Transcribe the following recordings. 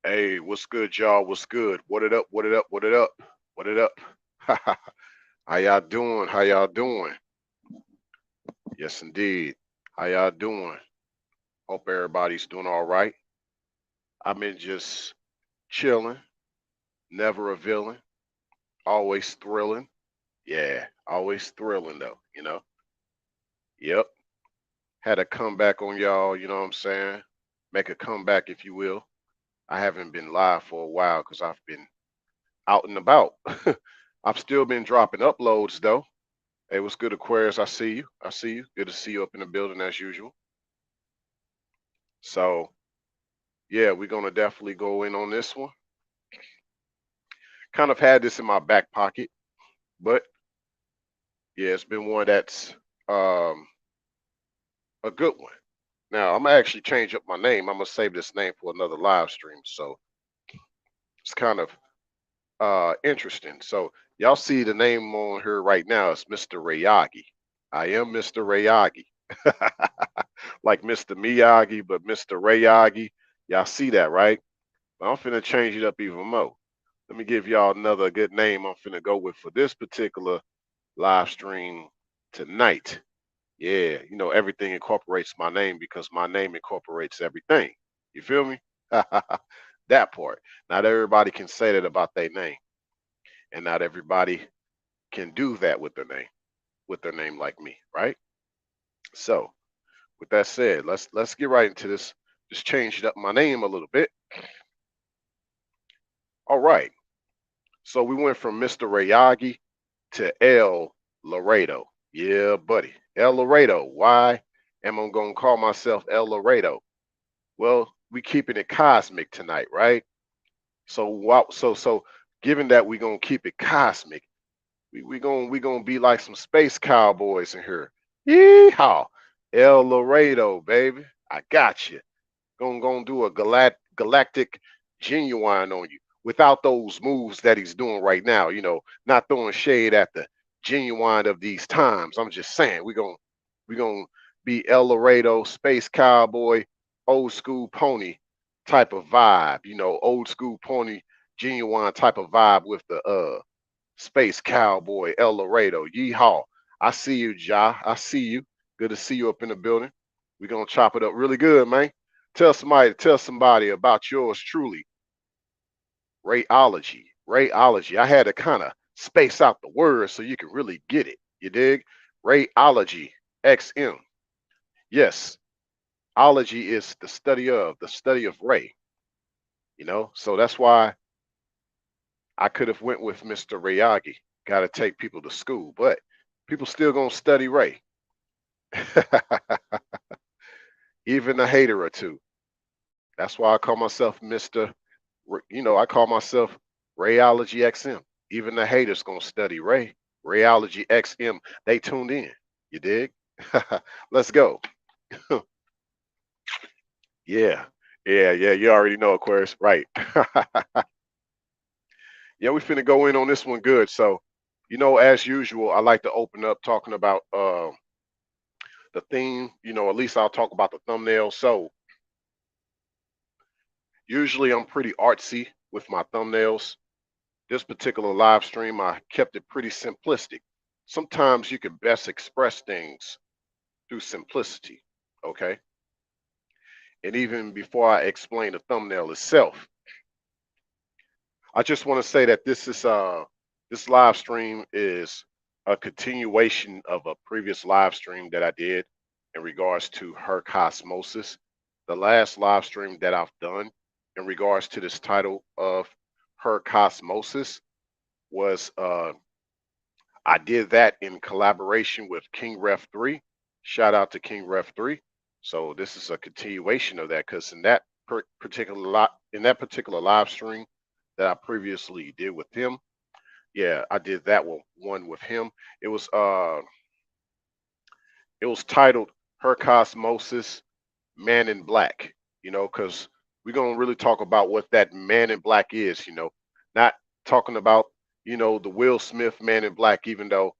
Hey, what's good, y'all? What's good? What it up? What it up? What it up? What it up? How y'all doing? How y'all doing? Yes, indeed. How y'all doing? Hope everybody's doing all right. I've been just chilling, never a villain, always thrilling. Yeah, always thrilling though. Yep. Had a comeback on y'all, you know what I'm saying? Make a comeback if you will. I haven't been live for a while because I've been out and about. I've still been dropping uploads though. Hey, what's good, Aquarius? I see you. I see you. Good to see you up in the building as usual. So, yeah, we're going to definitely go in on this one. Kind of had this in my back pocket, but yeah, it's been one that's um, a good one. Now, I'm going to actually change up my name. I'm going to save this name for another live stream. So, it's kind of interesting. So, y'all see the name on here right now is Mr. Rayagi. I am Mr. Rayagi. Like Mr. Miyagi, but Mr. Rayagi. Y'all see that, right? But I'm finna change it up even more. Let me give y'all another good name I'm finna go with for this particular live stream tonight. Yeah, everything incorporates my name because my name incorporates everything. You feel me? That part. Not everybody can say that about their name, and not everybody can do that with their name like me, right? So, with that said, let's get right into this. Just changed up my name a little bit. All right. So we went from Mr. Rayagi to El Laredo. Yeah, buddy. El Laredo. Why am I going to call myself El Laredo? Well, we keeping it cosmic tonight, right? So given that we going to keep it cosmic, we going to be like some space cowboys in here. Yeehaw. El Laredo, baby. I got you. Gonna do a galactic genuine on you without those moves that he's doing right now. Not throwing shade at the genuine of these times. I'm just saying we gonna be El Laredo, space cowboy, old school pony type of vibe. Old school pony, genuine type of vibe with the space cowboy El Laredo. Yeehaw! I see you, Ja. I see you. Good to see you up in the building. We're gonna chop it up really good, man. Tell somebody about yours truly, rayology. Rayology. I had to kind of space out the words so you can really get it. You dig? Rayology. XM. Yes. Ology is the study of ray. So that's why I could have went with Mr. Rayagi. Got to take people to school, but people still gonna study Ray. Even a hater or two. That's why I call myself Mr. I call myself Rayology XM. Even the haters gonna study Ray. Rayology XM. They tuned in. You dig? Let's go. Yeah. Yeah. You already know, Aquarius. Right. Yeah, we finna go in on this one good. So, as usual, I like to open up talking about the theme. At least I'll talk about the thumbnail. So usually I'm pretty artsy with my thumbnails. This particular live stream, I kept it pretty simplistic. Sometimes you can best express things through simplicity, okay? And even before I explain the thumbnail itself, I just want to say that this live stream is a continuation of a previous live stream that I did in regards to her Cosmosis. The last live stream that I've done in regards to this title of her Cosmosis was I did that in collaboration with King Ref 3. Shout out to King Ref 3. So this is a continuation of that because in that particular live stream that I previously did with him, yeah, I did that one with him. It was uh it was titled Her Cosmosis Man in Black, because we're gonna really talk about what that man in black is, not talking about, the Will Smith Man in Black, even though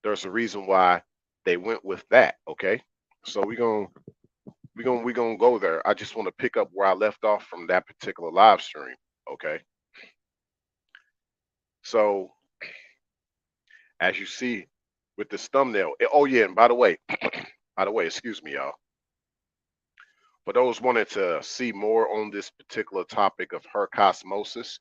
there's a reason why they went with that. Okay. So We're gonna go there. I just want to pick up where I left off from that particular live stream. Okay. So as you see with this thumbnail, oh yeah, and by the way, excuse me, y'all. For those wanting to see more on this particular topic of her Cosmosis,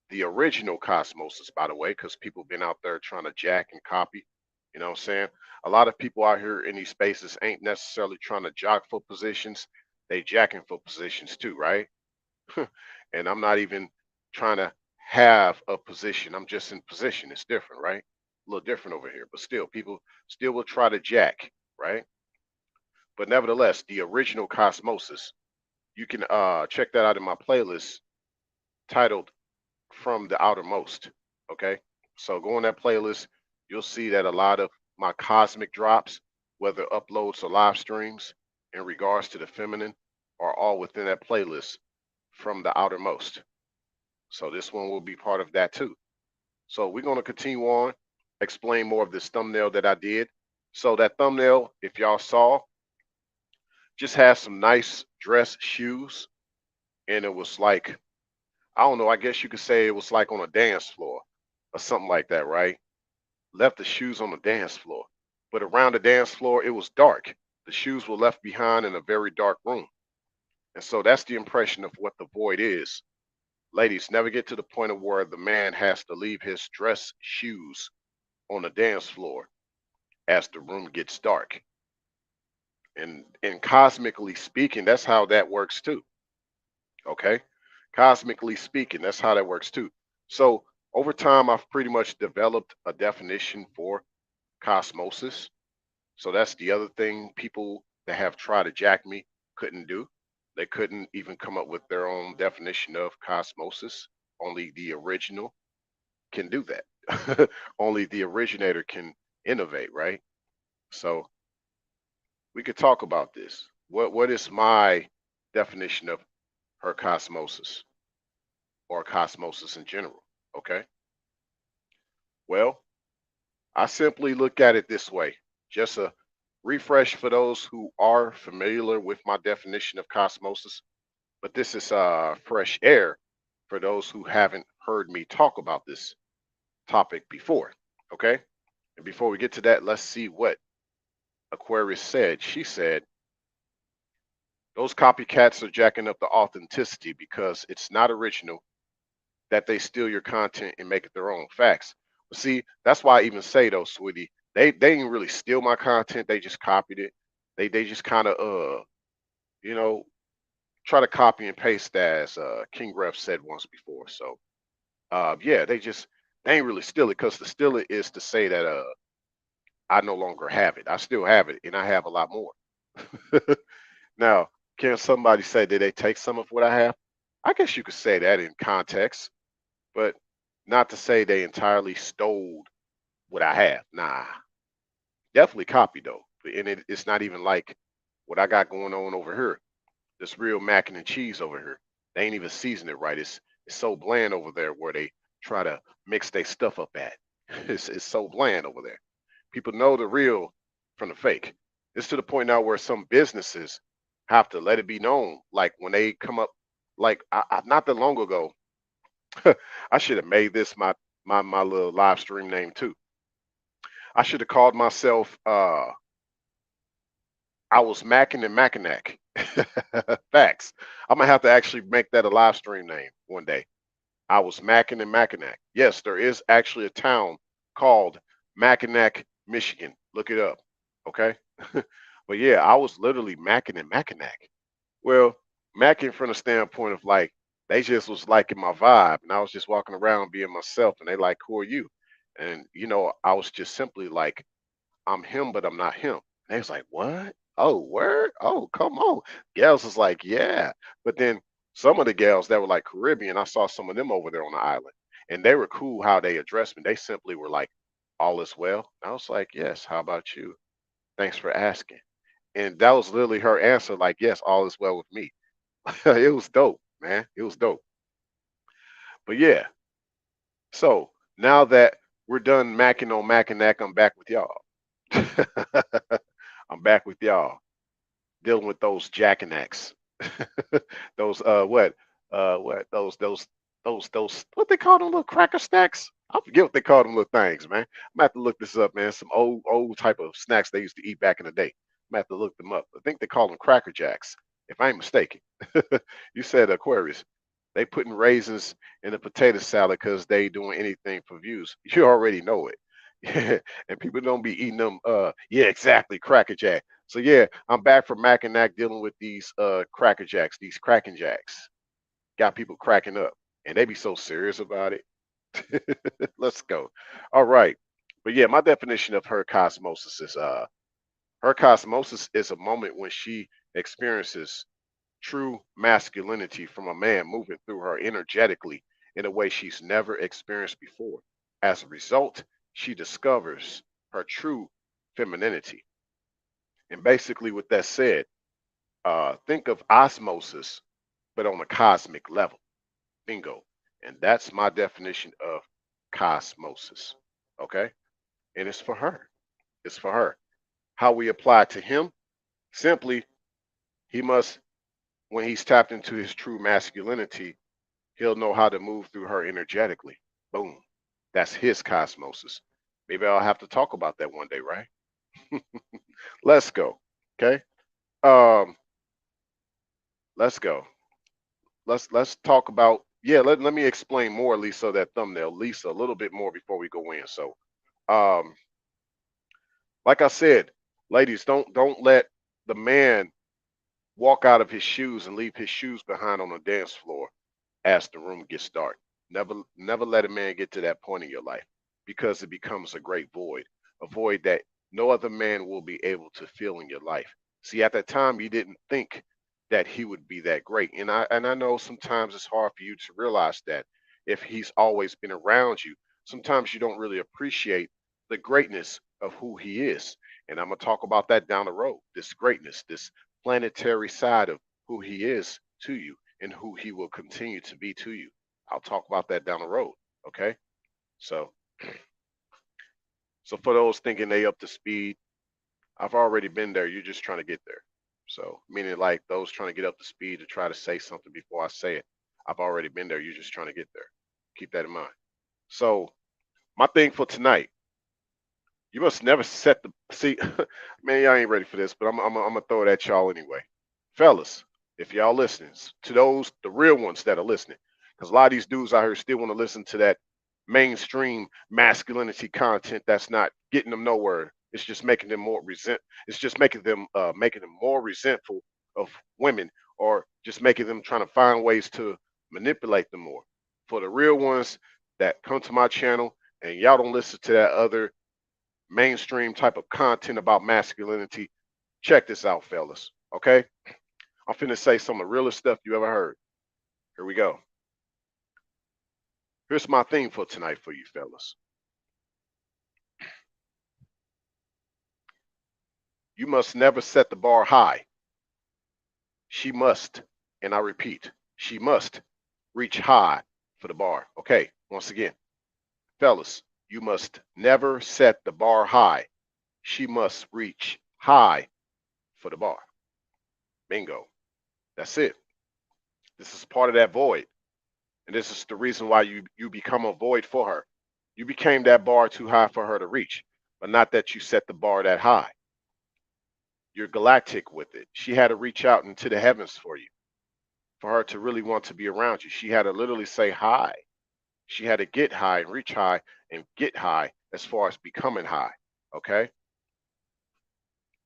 the original Cosmosis, by the way, because people been out there trying to jack and copy. You know what I'm saying? A lot of people out here in these spaces ain't necessarily trying to jock for positions. They jacking for positions too, right? And I'm not even trying to have a position. I'm just in position. It's different, right? A little different over here, but still, people still will try to jack, right? But nevertheless, the original Cosmosis, you can check that out in my playlist titled From the Outermost. Okay. So go on that playlist, you'll see that a lot of my cosmic drops, whether uploads or live streams in regards to the feminine, are all within that playlist From the Outermost. So this one will be part of that too. So we're going to continue on, explain more of this thumbnail that I did. So that thumbnail, if y'all saw, just has some nice dress shoes. And it was like, I don't know, I guess you could say it was like on a dance floor or something like that, right? Left the shoes on the dance floor. But around the dance floor, it was dark. The shoes were left behind in a very dark room. And so that's the impression of what the void is. Ladies, never get to the point of where the man has to leave his dress shoes on the dance floor as the room gets dark. And cosmically speaking, that's how that works too. Okay? Cosmically speaking, that's how that works too. So over time, I've pretty much developed a definition for cosmosis. So that's the other thing people that have tried to jack me couldn't do. They couldn't even come up with their own definition of cosmosis. Only the original can do that. Only the originator can innovate, right? So we could talk about this. What is my definition of her cosmosis or cosmosis in general? Okay. Well, I simply look at it this way. Just a refresh for those who are familiar with my definition of cosmosis, but this is fresh air for those who haven't heard me talk about this topic before. Okay. And before we get to that, let's see what Aquarius said. She said, those copycats are jacking up the authenticity because it's not original that they steal your content and make it their own facts. But see, that's why I even say though, sweetie, they didn't really steal my content. They just copied it. They just kind of you know, try to copy and paste as King Ref said once before. So yeah, they ain't really steal it because to steal it is to say that I no longer have it. I still have it and I have a lot more. Now, can somebody say did they take some of what I have? I guess you could say that in context, but not to say they entirely stole what I have. Nah, definitely copied though. And it's not even like what I got going on over here. This real mac and cheese over here. They ain't even seasoned it right. It's so bland over there where they try to mix their stuff up at. It's so bland over there. People know the real from the fake. It's to the point now where some businesses have to let it be known. Like when they come up, like not that long ago, I should have made this my little live stream name too. I should have called myself I was Mackin and Mackinac. Facts. I'm gonna have to actually make that a live stream name one day. I was Mackin and Mackinac. Yes, there is actually a town called Mackinac, Michigan. Look it up. Okay. But yeah, I was literally Mackin and Mackinac. Well, Mackin from the standpoint of like they just was liking my vibe, and I was just walking around being myself, and they like, who are you? And I was just simply like, I'm him, but I'm not him. And they was like, what? Oh, word? Oh, come on. Gals was like, yeah. But then some of the gals that were like Caribbean, I saw some of them over there on the island, and they were cool how they addressed me. They simply were like, all is well. I was like, yes. How about you? Thanks for asking. And that was literally her answer, like, yes, all is well with me. It was dope, man. It was dope. But yeah, so now that we're done macking on Mackinac, I'm back with y'all. I'm back with y'all. dealing with those jackanacks. Those those what they call them, little cracker snacks. I forget what they call them little things, man. I'm gonna have to look this up, man. Some old type of snacks they used to eat back in the day. I'm gonna have to look them up. I think they call them cracker jacks, if I ain't mistaken. You said Aquarius. They putting raisins in the potato salad because they doing anything for views. You already know it. Yeah, and people don't be eating them. Yeah, exactly, cracker jack. So yeah, I'm back from Mac and Mac dealing with these cracker jacks, these cracking jacks. Got people cracking up, and they be so serious about it. Let's go. All right, but yeah, my definition of her cosmosis is her cosmosis is a moment when she experiences true masculinity from a man moving through her energetically in a way she's never experienced before. As a result, she discovers her true femininity. And basically, with that said, think of osmosis, but on a cosmic level. Bingo. And that's my definition of cosmosis. Okay. And it's for her. It's for her. How we apply it to him? Simply, he must, when he's tapped into his true masculinity, he'll know how to move through her energetically. Boom. That's his cosmosis. Maybe I'll have to talk about that one day, right? Let's go. Okay. Um, let's go. Let's talk about, yeah, let me explain more, Lisa, that thumbnail, Lisa, a little bit more before we go in. So um like I said, ladies, don't let the man walk out of his shoes and leave his shoes behind on the dance floor as the room gets dark. Never let a man get to that point in your life, because it becomes a great void, a void that no other man will be able to fill in your life. See, at that time you didn't think that he would be that great. And I know sometimes it's hard for you to realize that if he's always been around you, sometimes you don't really appreciate the greatness of who he is. And I'm going to talk about that down the road. This greatness, this planetary side of who he is to you and who he will continue to be to you. I'll talk about that down the road. Okay. So, so for those thinking they up to speed, I've already been there. You're just trying to get there. So, meaning like those trying to get up to speed to try to say something before I say it, I've already been there. You're just trying to get there. Keep that in mind. So, my thing for tonight, you must never set the see. Man, y'all ain't ready for this, but I'm gonna throw it at y'all anyway, fellas. If y'all listening, to those the real ones that are listening, because a lot of these dudes out here still want to listen to that mainstream masculinity content that's not getting them nowhere. It's just making them more resent. It's just making them more resentful of women, or just making them trying to find ways to manipulate them more. For the real ones that come to my channel and y'all don't listen to that other mainstream type of content about masculinity, check this out, fellas. Okay? I'm finna say some of the realest stuff you ever heard. Here we go. Here's my theme for tonight for you, fellas. You must never set the bar high. She must, and I repeat, she must reach high for the bar. Okay, once again, fellas, you must never set the bar high. She must reach high for the bar. Bingo. That's it. This is part of that void. And this is the reason why you become a void for her. You became that bar too high for her to reach, but not that you set the bar that high. You're galactic with it. She had to reach out into the heavens for you, for her to really want to be around you. She had to literally say hi. She had to get high and reach high and get high as far as becoming high. Okay?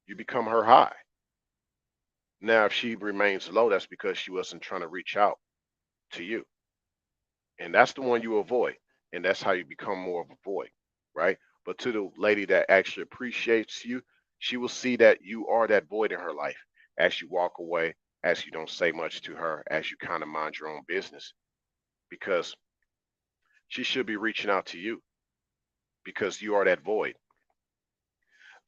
You become her high. Now, if she remains low, that's because she wasn't trying to reach out to you. And that's the one you avoid. And that's how you become more of a void, right? But to the lady that actually appreciates you, she will see that you are that void in her life as you walk away, as you don't say much to her, as you kind of mind your own business, because she should be reaching out to you because you are that void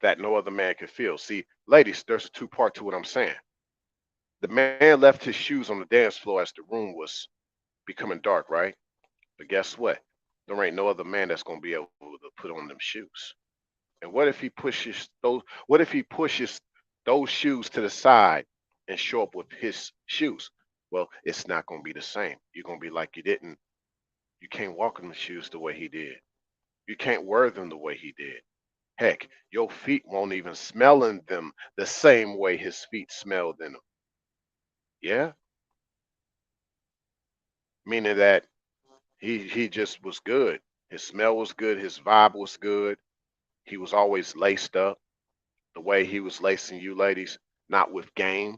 that no other man can fill. See, ladies, there's a two-part to what I'm saying. The man left his shoes on the dance floor as the room was becoming dark, right? But guess what? There ain't no other man that's gonna be able to put on them shoes. And what if he pushes those? What if he pushes those shoes to the side and show up with his shoes. Well, it's not going to be the same. You're going to be like you can't walk in the shoes the way he did. You can't wear them the way he did. Heck, your feet won't even smell in them the same way his feet smelled in them. Yeah, meaning that he just was good. His smell was good. His vibe was good. He was always laced up. The way he was lacing you, ladies, not with game,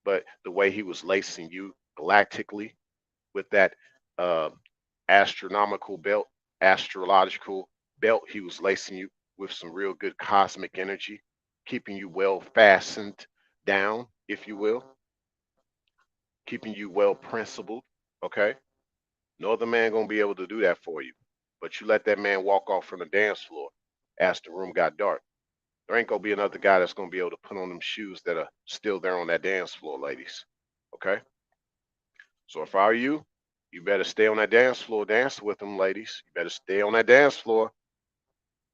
but the way he was lacing you galactically with that uh, astronomical belt, astrological belt. He was lacing you with some real good cosmic energy, keeping you well fastened down, if you will, keeping you well principled. Okay, no other man gonna be able to do that for you. But you let that man walk off from the dance floor as the room got dark. There ain't gonna be another guy that's gonna be able to put on them shoes that are still there on that dance floor, ladies. Okay? So if I were you, you better stay on that dance floor, dance with him, ladies. You better stay on that dance floor,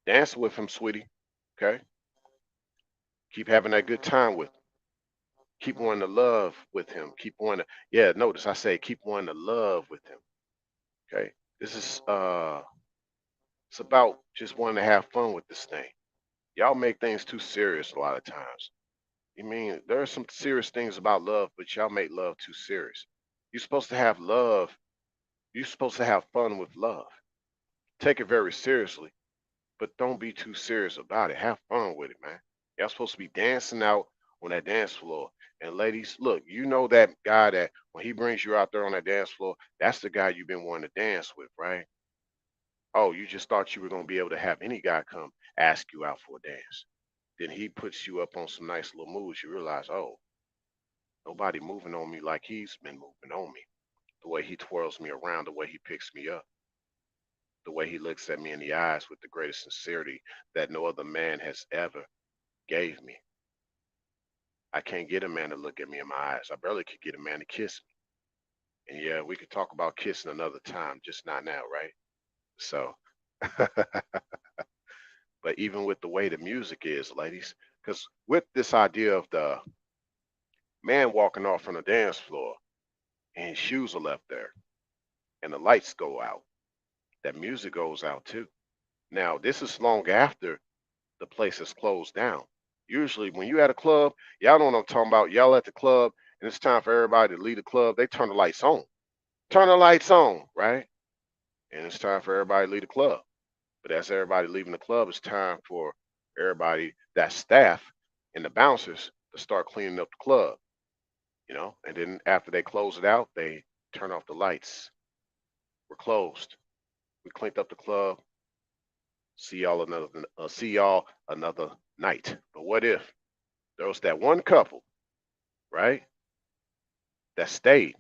dance with him, sweetie. Okay? Keep having that good time with him. Keep wanting to love with him. Keep wanting to, yeah, notice I say keep wanting to love with him. Okay? This is it's about just wanting to have fun with this thing. Y'all make things too serious a lot of times. You mean there are some serious things about love, but y'all make love too serious. You're supposed to have love. You're supposed to have fun with love. Take it very seriously, but don't be too serious about it. Have fun with it, man. Y'all supposed to be dancing out on that dance floor. And ladies, look, you know that guy that when he brings you out there on that dance floor, that's the guy you've been wanting to dance with, right? Oh, you just thought you were going to be able to have any guy come ask you out for a dance. Then he puts you up on some nice little moves. You realize, oh, nobody moving on me like he's been moving on me. The way he twirls me around, the way he picks me up, the way he looks at me in the eyes with the greatest sincerity that no other man has ever gave me. I can't get a man to look at me in my eyes. I barely could get a man to kiss me. And yeah, we could talk about kissing another time, just not now, right? So, but even with the way the music is, ladies, because with this idea of the man walking off from the dance floor and his shoes are left there and the lights go out, that music goes out too. Now, this is long after the place is closed down. Usually, when you at a club, y'all know what I'm talking about. Y'all at the club, and it's time for everybody to leave the club. They turn the lights on. Turn the lights on, right? And it's time for everybody to leave the club. But as everybody leaving the club, it's time for everybody, that staff and the bouncers, to start cleaning up the club. And then after they close it out, they turn off the lights. We're closed. We cleaned up the club. See y'all another night. But what if there was that one couple, right, that stayed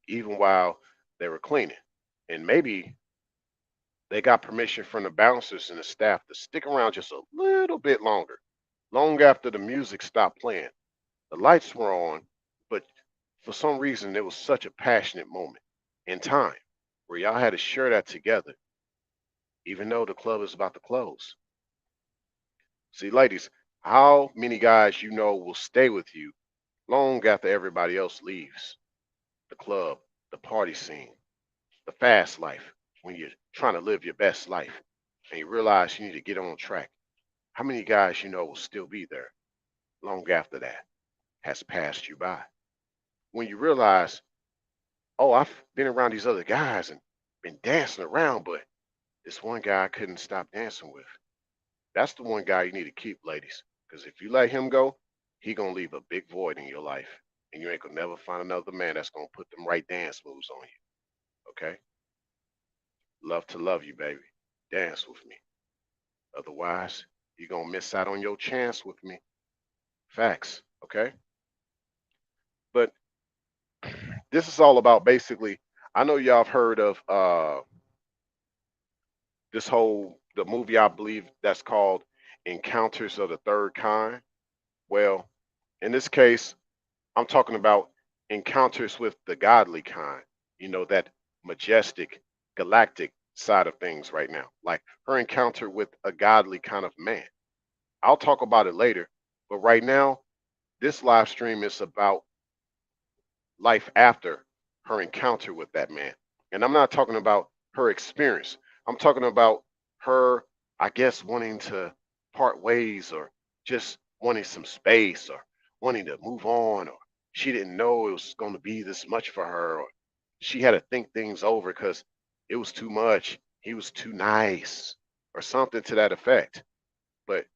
even while they were cleaning, and maybe they got permission from the bouncers and the staff to stick around just a little bit longer, long after the music stopped playing. The lights were on, but for some reason it was such a passionate moment in time where y'all had to share that together, even though the club is about to close. See, ladies, how many guys you know will stay with you long after everybody else leaves the club, the party scene, the fast life, when you're trying to live your best life and you realize you need to get on track? How many guys you know will still be there long after that has passed you by? When you realize, oh, I've been around these other guys and been dancing around, but this one guy I couldn't stop dancing with. That's the one guy you need to keep, ladies. Because if you let him go, he gonna leave a big void in your life, and you ain't gonna never find another man that's gonna put them right dance moves on you. Okay? Love to love you, baby. Dance with me. Otherwise, you're gonna miss out on your chance with me. Facts. Okay? But this is all about basically. I know y'all have heard of this whole the movie, I believe that's called Encounters of the Third Kind. Well, in this case, I'm talking about encounters with the godly kind, that majestic, galactic side of things right now. Like her encounter with a godly kind of man. I'll talk about it later, but right now, This live stream is about life after her encounter with that man. And I'm not talking about her experience. I'm talking about her, I guess, wanting to part ways, or just wanting some space, or wanting to move on, or she didn't know it was going to be this much for her, or she had to think things over because it was too much. He was too nice, or something to that effect. But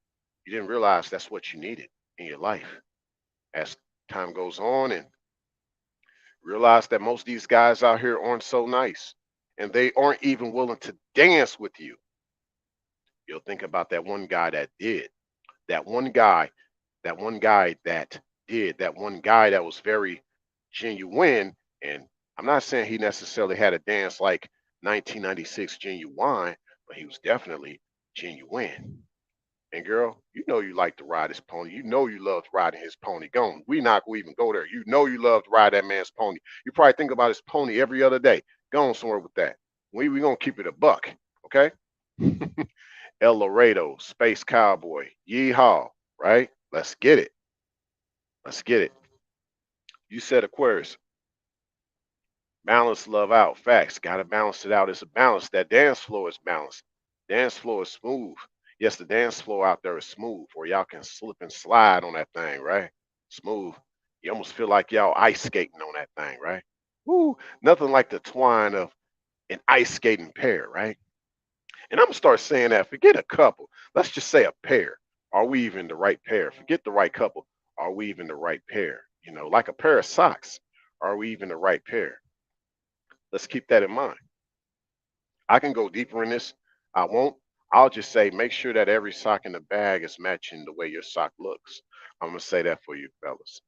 you didn't realize that's what you needed in your life. As time goes on and realize that most of these guys out here aren't so nice, and they aren't even willing to dance with you. You'll think about that one guy that did, that one guy, that one guy that did, that one guy that was very genuine. And I'm not saying he necessarily had a dance like 1996 Genuine, but he was definitely genuine. And girl, you know you like to ride his pony. You know you loved riding his pony. Go on. We not gonna even go there. You know you loved to ride that man's pony. You probably think about his pony every other day. Go on somewhere with that. We gonna keep it a buck, okay? El Laredo, Space Cowboy, Yeehaw, right? Let's get it. Let's get it. You said Aquarius. Balance love out. Facts. Gotta balance it out. It's a balance. That dance floor is balanced. Dance floor is smooth. Yes, the dance floor out there is smooth where y'all can slip and slide on that thing, right? Smooth. You almost feel like y'all ice skating on that thing, right? Woo! Nothing like the twine of an ice skating pair, right? And I'm gonna start saying that. Forget a couple. Let's just say a pair. Are we even the right pair? Forget the right couple. Are we even the right pair? You know, like a pair of socks. Are we even the right pair? Let's keep that in mind. I can go deeper in this. I won't. I'll just say make sure that every sock in the bag is matching the way your sock looks. I'm gonna say that for you, fellas.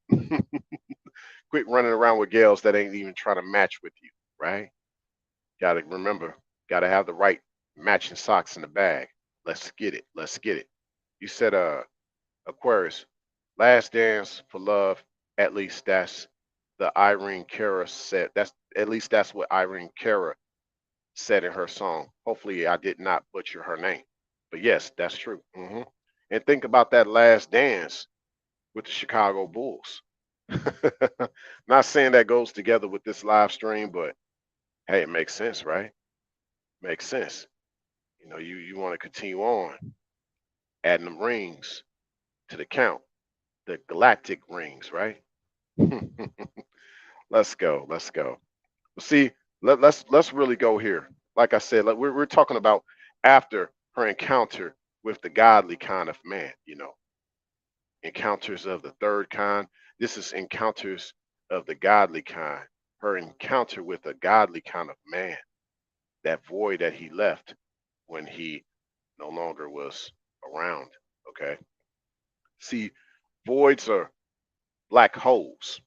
Quit running around with gals that ain't even trying to match with you, right? Gotta remember, gotta have the right matching socks in the bag. Let's get it. Let's get it. You said Aquarius, last dance for love. At least that's the Irene Cara said. That's at least that's what Irene Cara said in her song. Hopefully, I did not butcher her name. But yes, that's true. And think about that last dance with the Chicago Bulls. Not saying that goes together with this live stream, but hey, it makes sense, right? Makes sense. You know, you want to continue on adding them rings to the count, the galactic rings, right? Let's go. Let's go. See, let's really go here. Like I said, like we're talking about after her encounter with the godly kind of man. You know, encounters of the third kind. This is encounters of the godly kind. Her encounter with a godly kind of man. That void that he left when he no longer was around. Okay. See, voids are black holes.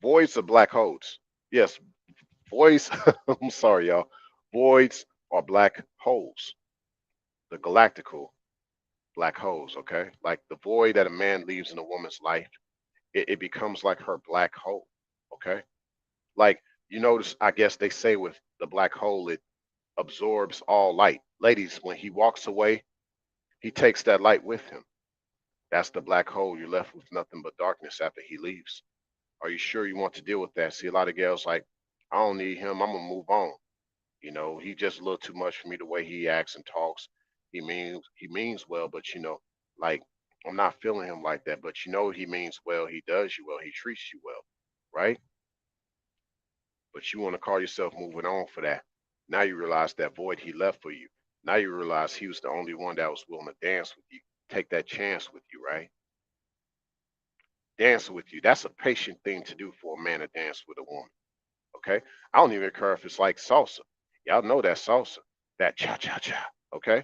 Voids are black holes. Yes, voids. I'm sorry, y'all. Voids are black holes. The galactical black holes. Okay, like the void that a man leaves in a woman's life, it becomes like her black hole. Okay, like you notice. I guess they say with the black hole, it absorbs all light. Ladies, when he walks away, he takes that light with him. That's the black hole. You're left with nothing but darkness after he leaves. Are you sure you want to deal with that? See, a lot of girls like, I don't need him. I'm gonna move on. You know, he just a little too much for me the way he acts and talks. He means well, but like I'm not feeling him like that. But he means well. He does you well. He treats you well, right? But you want to call yourself moving on for that. Now you realize that void he left for you. Now you realize he was the only one that was willing to dance with you, take that chance with you, right? Dance with you. That's a patient thing to do for a man to dance with a woman. Okay. I don't even care if it's like salsa. Y'all know that salsa, that cha cha cha. Okay.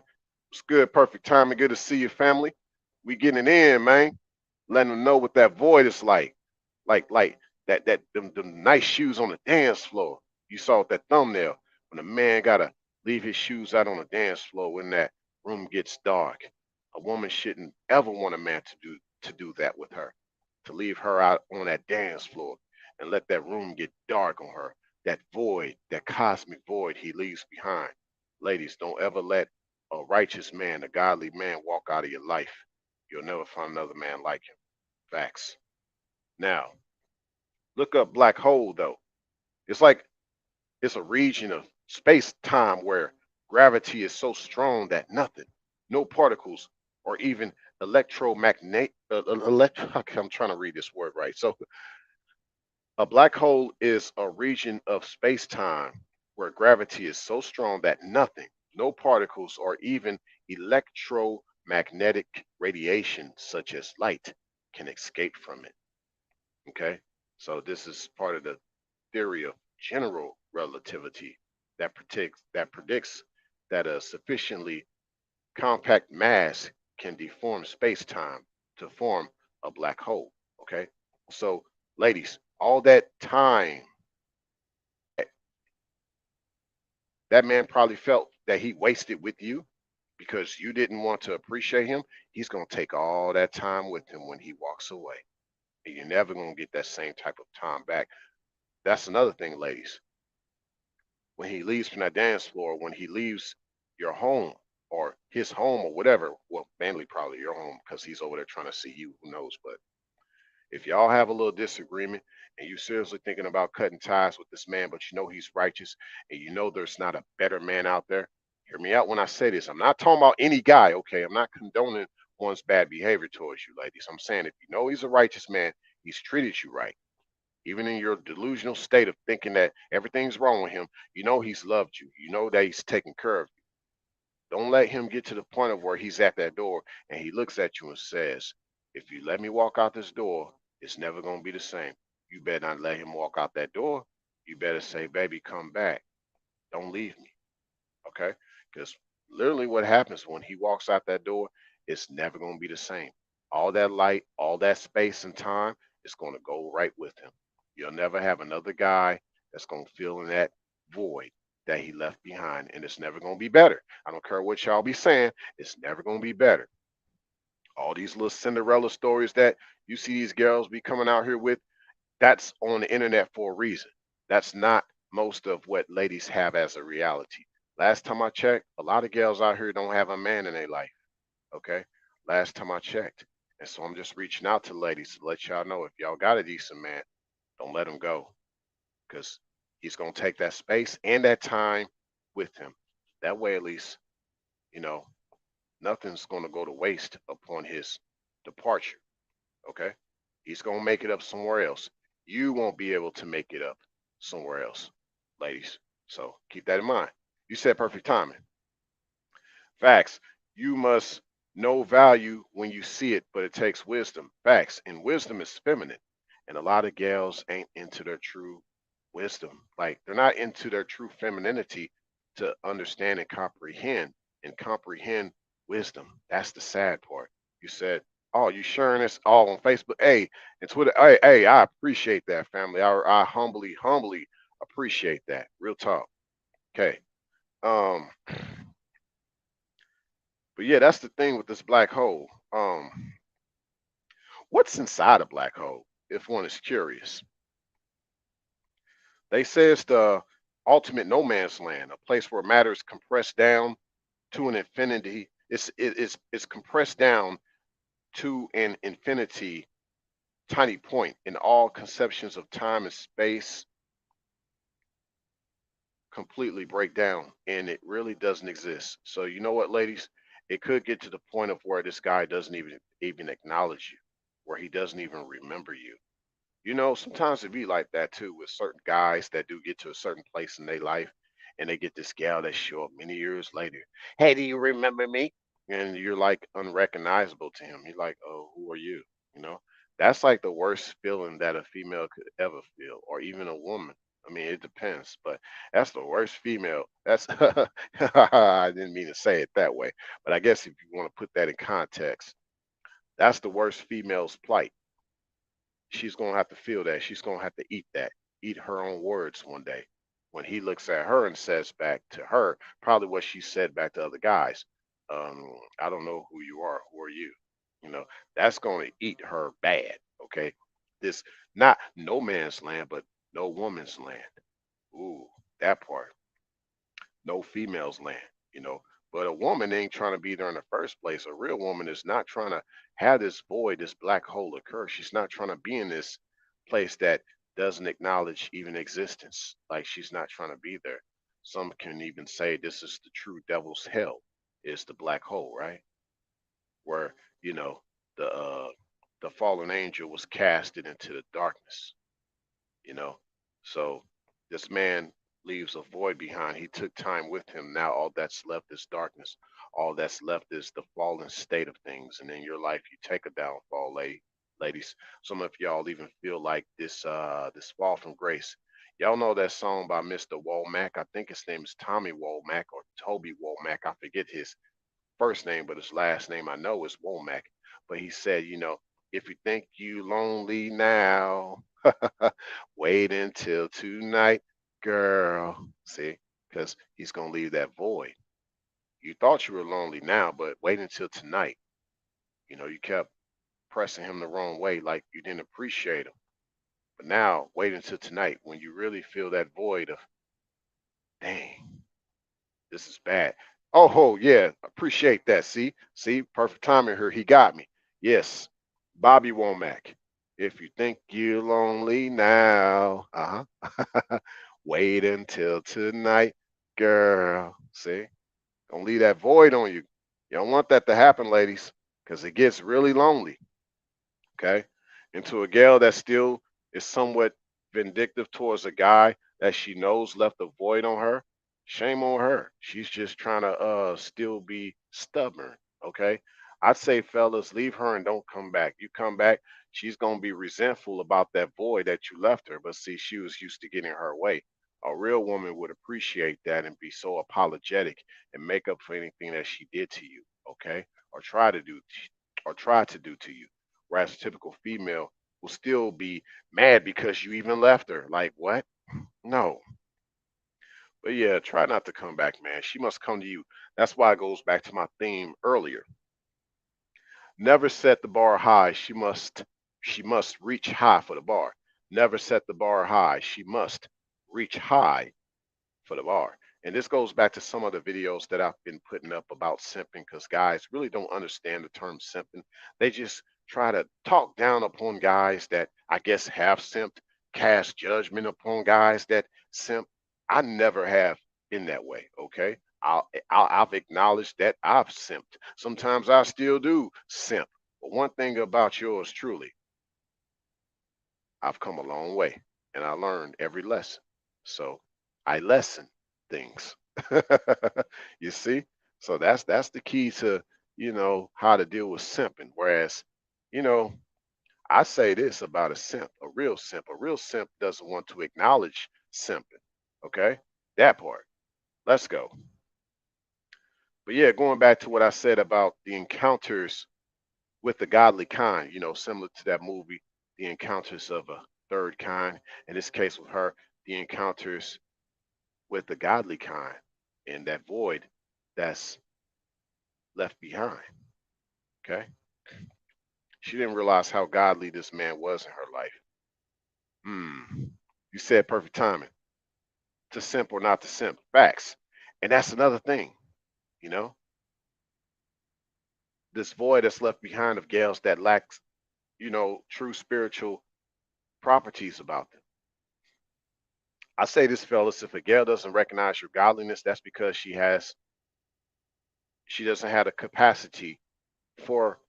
It's good. Perfect timing. Good to see your family. We getting it in, man. Letting them know what that void is like. Like them nice shoes on the dance floor. You saw with that thumbnail when a man gotta leave his shoes out on the dance floor when that room gets dark. A woman shouldn't ever want a man to do that with her, to leave her out on that dance floor and let that room get dark on her. That void, that cosmic void he leaves behind. Ladies, don't ever let a righteous man, a godly man walk out of your life. You'll never find another man like him. Facts. Now, look up black hole though. It's like it's a region of space time where gravity is so strong that nothing, no particles, or even electromagnet. I'm trying to read this word right. So, a black hole is a region of space time where gravity is so strong that nothing, no particles, or even electromagnetic radiation, such as light, can escape from it. Okay, so this is part of the theory of general relativity that predicts that a sufficiently compact mass can deform space-time to form a black hole. Okay, so ladies, all that time eh, that man probably felt that he wasted with you because you didn't want to appreciate him. He's gonna take all that time with him when he walks away, and you're never gonna get that same type of time back. That's another thing, ladies. When he leaves from that dance floor, when he leaves your home or his home or whatever, well, mainly probably your home because he's over there trying to see you, who knows? But if y'all have a little disagreement and you seriously thinking about cutting ties with this man, but you know he's righteous and you know there's not a better man out there, hear me out when I say this. I'm not talking about any guy, okay? I'm not condoning one's bad behavior towards you, ladies. I'm saying if you know he's a righteous man, he's treated you right. Even in your delusional state of thinking that everything's wrong with him, you know he's loved you. You know that he's taken care of you. Don't let him get to the point of where he's at that door and he looks at you and says, if you let me walk out this door, it's never going to be the same. You better not let him walk out that door. You better say, baby, come back. Don't leave me. Okay? Because literally what happens when he walks out that door, it's never going to be the same. All that light, all that space and time is going to go right with him. You'll never have another guy that's going to fill in that void that he left behind, and it's never going to be better. I don't care what y'all be saying, it's never going to be better. All these little Cinderella stories that you see these girls be coming out here with, that's on the internet for a reason. That's not most of what ladies have as a reality. Last time I checked, a lot of girls out here don't have a man in their life. Okay. Last time I checked. And so I'm just reaching out to ladies to let y'all know if y'all got a decent man, don't let him go because he's going to take that space and that time with him. That way, at least, you know, nothing's going to go to waste upon his departure. Okay. He's going to make it up somewhere else. You won't be able to make it up somewhere else, ladies. So keep that in mind. You said perfect timing. Facts. You must know value when you see it, but it takes wisdom. Facts. And wisdom is feminine. And a lot of gals ain't into their true wisdom. Like they're not into their true femininity to understand and comprehend wisdom. That's the sad part. You said, oh, you sharing this all on Facebook? Hey, and Twitter. Hey, I appreciate that, family. I humbly appreciate that. Real talk. Okay. Um, but yeah, that's the thing with this black hole. What's inside a black hole? If one is curious, they say it's the ultimate no man's land, a place where matter is compressed down to an infinity. It's compressed down to an infinity tiny point, in all conceptions of time and space completely break down, and it really doesn't exist. So you know what, ladies, it could get to the point of where this guy doesn't even acknowledge you, where he doesn't even remember you. You know, sometimes it be like that too with certain guys that do get to a certain place in their life and they get this gal that show up many years later. Hey, do you remember me? And you're like unrecognizable to him. You're like, oh, who are you? You know, that's like the worst feeling that a female could ever feel, or even a woman. I mean, it depends, but that's the worst female. That's I didn't mean to say it that way, but I guess if you want to put that in context, that's the worst female's plight. She's gonna have to feel that. She's gonna have to eat that, eat her own words one day. When he looks at her and says back to her, probably what she said back to other guys. I don't know who you are. Who are you? You know, that's gonna eat her bad. Okay. This not no man's land, but no woman's land. Ooh, that part. No female's land. You know, But a woman ain't trying to be there in the first place. A real woman is not trying to have this void, this black hole occur. She's not trying to be in this place that doesn't acknowledge even existence. Like she's not trying to be there. Some can even say this is the true devil's hell, is the black hole, right? Where, you know, the uh the fallen angel was casted into the darkness, you know. So this man leaves a void behind. He took time with him. Now all that's left is darkness. All that's left is the fallen state of things. And in your life, you take a downfall, ladies. Some of y'all even feel like this fall from grace. Y'all know that song by Mr. Womack. I think his name is Tommy Womack or Toby Womack. I forget his first name, but his last name I know is Womack. But he said, if you think you lonely now, wait until tonight, girl. See, because he's gonna leave that void. You thought you were lonely now, but wait until tonight. You kept pressing him the wrong way, like you didn't appreciate him. But now, wait until tonight when you really feel that void of, dang, this is bad. Oh, yeah, appreciate that. See, perfect timing here. He got me. Yes, Bobby Womack. If you think you're lonely now, wait until tonight, girl. See, don't leave that void on you. You don't want that to happen, ladies, because it gets really lonely. Okay, into a gal that still is somewhat vindictive towards a guy that she knows left a void on her. Shame on her. She's just trying to still be stubborn. Okay, I'd say fellas, leave her and don't come back. You come back, she's gonna be resentful about that void that you left her. But see, she was used to getting her way. A real woman would appreciate that and be so apologetic and make up for anything that she did to you. Okay, or try to do to you. Whereas a typical female will still be mad because you even left her. Like, what? No. But yeah, try not to come back, man. She must come to you. That's why it goes back to my theme earlier. Never set the bar high. She must reach high for the bar. Never set the bar high. She must reach high for the bar. And this goes back to some of the videos that I've been putting up about simping because guys really don't understand the term simping. They just try to talk down upon guys that I guess have simped, cast judgment upon guys that simp. I never have been that way, okay? I've acknowledged that I've simped. Sometimes I still do simp. But one thing about yours truly, I've come a long way and I learned every lesson. So I lesson things. You see? So that's the key to, how to deal with simping. Whereas, you know, I say this about a simp, a real simp. A real simp doesn't want to acknowledge simping. Okay? That part. Let's go. But yeah, going back to what I said about the encounters with the godly kind, similar to that movie, The Encounters of a Third Kind. In this case with her, the encounters with the godly kind and that void that's left behind. Okay. She didn't realize how godly this man was in her life. You said perfect timing. To simp or not to simp. Facts. And that's another thing, you know, this void that's left behind of gals that lacks, true spiritual properties about them. I say this, fellas, if a gal doesn't recognize your godliness, that's because she doesn't have the capacity for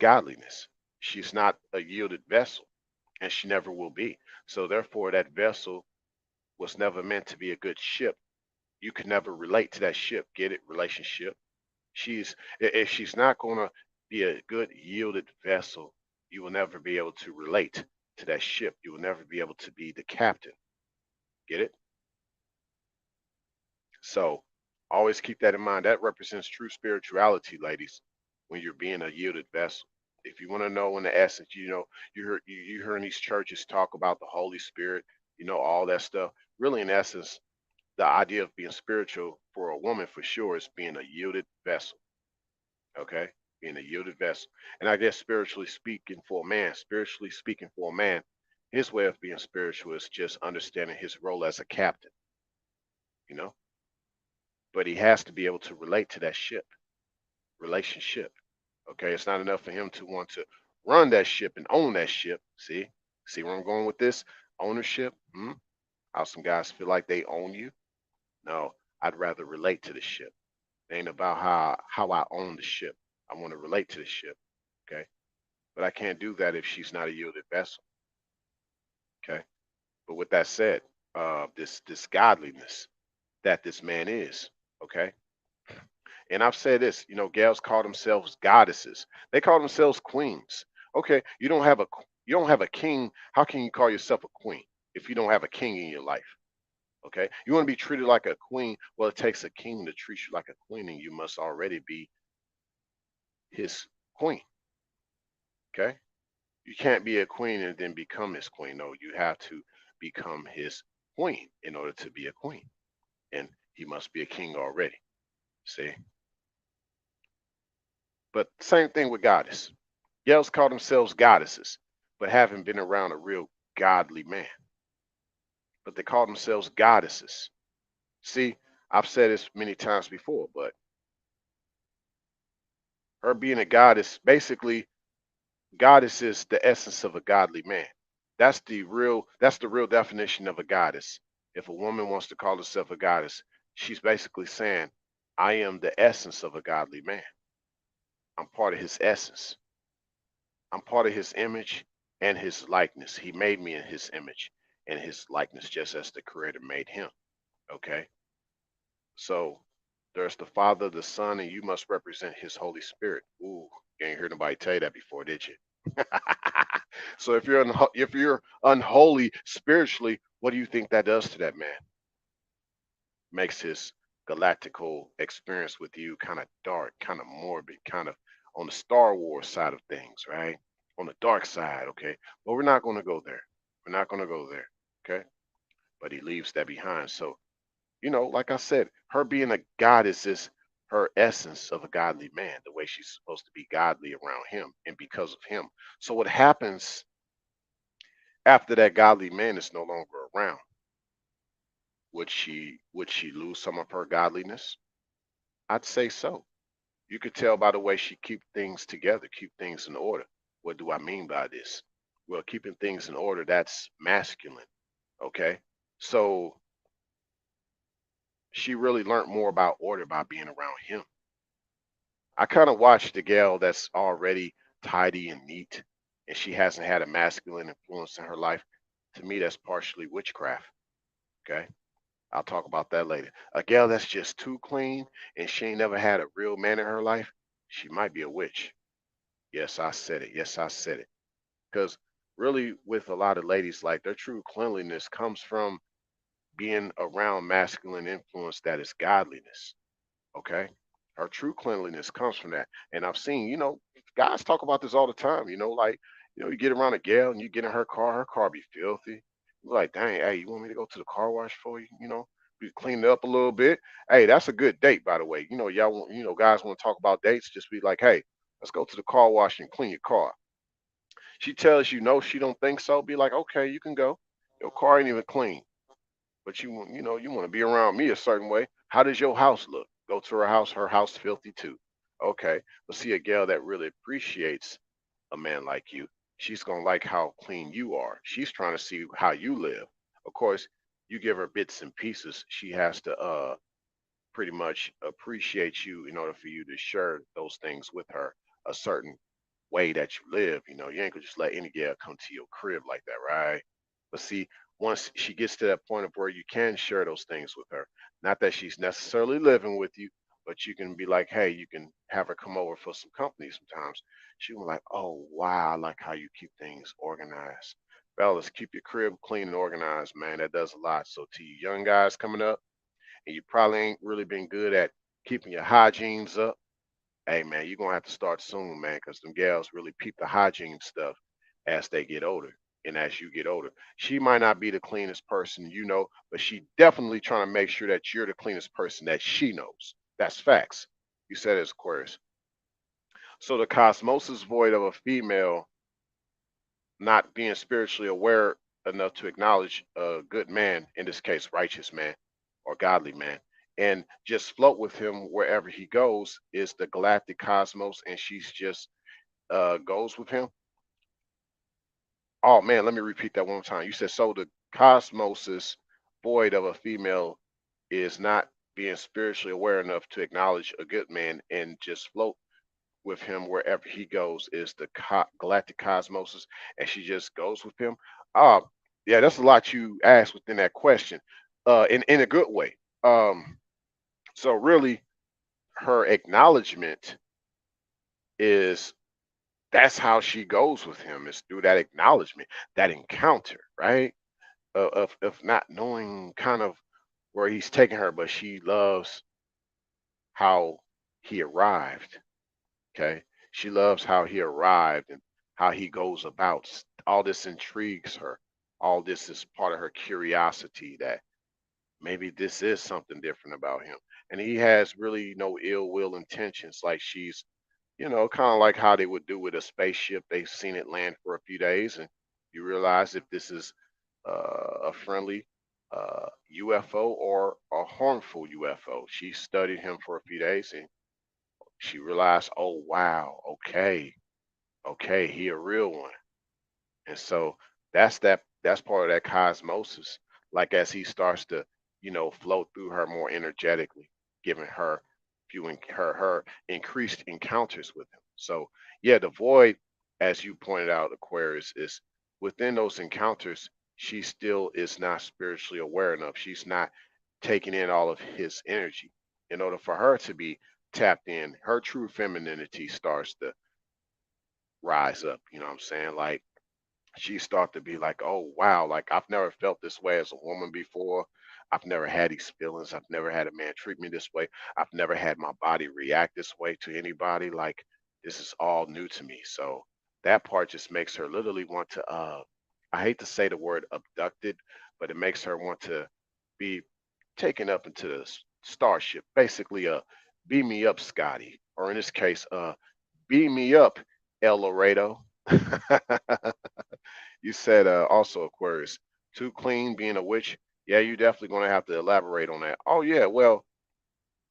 godliness. She's not a yielded vessel, and she never will be. So therefore, that vessel was never meant to be a good ship. You can never relate to that ship. Get it? Relationship. If she's not gonna be a good yielded vessel, you will never be able to relate to that ship. You will never be able to be the captain. Get it? So always keep that in mind. That represents true spirituality, ladies, when you're being a yielded vessel. If you want to know in the essence, you hear in these churches talk about the Holy Spirit, all that stuff. Really, in essence, the idea of being spiritual for a woman for sure is being a yielded vessel. Okay? Being a yielded vessel. And I guess spiritually speaking for a man, his way of being spiritual is just understanding his role as a captain, you know? but he has to be able to relate to that relationship. Okay, it's not enough for him to want to run that ship and own that ship. See where I'm going with this? Ownership. How some guys feel like they own you. No, I'd rather relate to the ship. It ain't about how I own the ship. I want to relate to the ship. Okay, but I can't do that if she's not a yielded vessel. Okay, but with that said, this godliness that this man is. Okay, and I've said this. Gals call themselves goddesses. They call themselves queens. Okay, you don't have a king. How can you call yourself a queen if you don't have a king in your life? Okay, you want to be treated like a queen. Well, it takes a king to treat you like a queen, and you must already be his queen. Okay, you can't be a queen and then become his queen. No, you have to become his queen in order to be a queen, and he must be a king already. See, but same thing with goddess. Gals call themselves goddesses, but haven't been around a real godly man. But they call themselves goddesses. See, I've said this many times before, but her being a goddess, basically, goddess is the essence of a godly man. That's the real definition of a goddess. If a woman wants to call herself a goddess, she's basically saying, I am the essence of a godly man. I'm part of his essence. I'm part of his image and his likeness. He made me in his image and his likeness, just as the creator made him. Okay. So there's the Father, the Son, and you must represent his Holy Spirit. Ooh, you ain't heard nobody tell you that before, did you? So if you're unholy spiritually, what do you think that does to that man? Makes his galactical experience with you kind of dark, kind of morbid, kind of on the Star Wars side of things, right? On the dark side, okay? But we're not going to go there. We're not going to go there, okay? But he leaves that behind. So, like I said, her being a goddess is her essence of a godly man, the way she's supposed to be godly around him and because of him. So what happens after that godly man is no longer around? Would she lose some of her godliness? I'd say so. You could tell by the way she keep things together, keep things in order. What do I mean by this? Well, keeping things in order, that's masculine. Okay. So she really learned more about order by being around him. I kind of watched the gal that's already tidy and neat and she hasn't had a masculine influence in her life. To me, that's partially witchcraft. Okay. I'll talk about that later. A gal that's just too clean and she ain't never had a real man in her life, she might be a witch. Yes, I said it. Yes, I said it. Because really, with a lot of ladies, like their true cleanliness comes from being around masculine influence that is godliness. Okay. Her true cleanliness comes from that. And I've seen, guys talk about this all the time, like, you get around a gal and you get in her car be filthy. You're like, dang, hey, you want me to go to the car wash for you? We clean it up a little bit. Hey, that's a good date, by the way. Y'all want, guys want to talk about dates, just be like, hey, let's go to the car wash and clean your car. She tells you no, she don't think so. Be like, okay, you can go. Your car ain't even clean, but you want to be around me a certain way. How does your house look? Go to her house filthy too. Okay, but see a gal that really appreciates a man like you, she's gonna like how clean you are. She's trying to see how you live. Of course, you give her bits and pieces. She has to pretty much appreciate you in order for you to share those things with her a certain way that you live. You ain't gonna just let any gal come to your crib like that, right? But see, once she gets to that point of where you can share those things with her, not that she's necessarily living with you, but you can be like, hey, you can have her come over for some company sometimes. She will be like, oh wow, I like how you keep things organized. Fellas, keep your crib clean and organized, man. That does a lot. So to you young guys coming up, and you probably ain't really been good at keeping your hygienes up, hey man, you're gonna have to start soon, man, because them gals really peep the hygiene stuff as they get older. And as you get older, she might not be the cleanest person but she definitely trying to make sure that you're the cleanest person that she knows. That's facts. You said it's Aquarius. So the cosmosis void of a female not being spiritually aware enough to acknowledge a good man, in this case, righteous man or godly man, and just float with him wherever he goes is the galactic cosmos, and she's just goes with him. Oh man, let me repeat that one more time. You said so the cosmosis void of a female is not being spiritually aware enough to acknowledge a good man and just float with him wherever he goes is the galactic cosmosis, and she just goes with him. Uh, yeah, that's a lot you asked within that question, in a good way. So really, her acknowledgement is that's how she goes with him is through that acknowledgement, that encounter, right? Of not knowing kind of where he's taking her, but she loves how he arrived. Okay. She loves how he arrived and how he goes about. All this intrigues her. All this is part of her curiosity that maybe this is something different about him. And he has really no ill will intentions. Like she's, kind of like how they would do with a spaceship. They've seen it land for a few days, and you realize if this is a friendly UFO or a harmful UFO. She studied him for a few days, and she realized, oh wow, okay, he a real one. And so that's part of that cosmosis. Like as he starts to, flow through her more energetically, giving her viewing her increased encounters with him. So yeah, the void, as you pointed out, Aquarius, is within those encounters, she still is not spiritually aware enough. She's not taking in all of his energy. In order for her to be tapped in, her true femininity starts to rise up. You know what I'm saying? Like she started to be like, oh wow, like I've never felt this way as a woman before. I've never had these feelings. I've never had a man treat me this way. I've never had my body react this way to anybody. Like this is all new to me. So that part just makes her literally want to I hate to say the word abducted, but it makes her want to be taken up into the starship. Basically beam me up, Scotty. Or in this case, beam me up, El Laredo. You said also Aquarius, too clean being a witch. Yeah, you definitely going to have to elaborate on that. Oh yeah, well,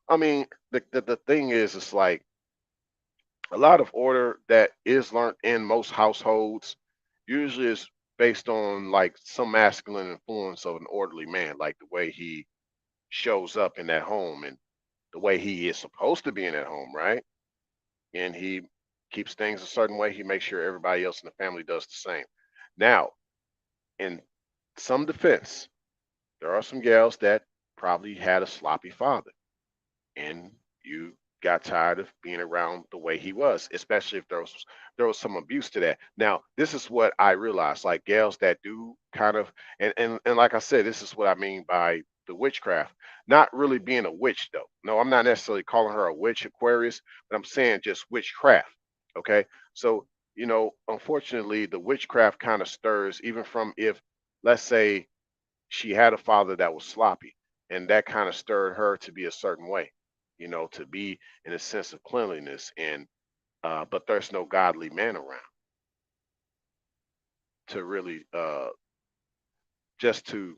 I mean, the thing is, it's like a lot of order that is learned in most households usually is based on like some masculine influence of an orderly man, like the way he shows up in that home and the way he is supposed to be in that home, right? And he keeps things a certain way. He makes sure everybody else in the family does the same. Now, in some defense, there are some gals that probably had a sloppy father, and you got tired of being around the way he was, especially if there was some abuse to that. Now, this is what I realized, like gals that do kind of, and like I said, this is what I mean by the witchcraft. Not really being a witch though. No, I'm not necessarily calling her a witch, Aquarius, but I'm saying just witchcraft. Okay, so unfortunately, the witchcraft kind of stirs even from if, let's say, she had a father that was sloppy, and that kind of stirred her to be a certain way, to be in a sense of cleanliness. And but there's no godly man around to really just to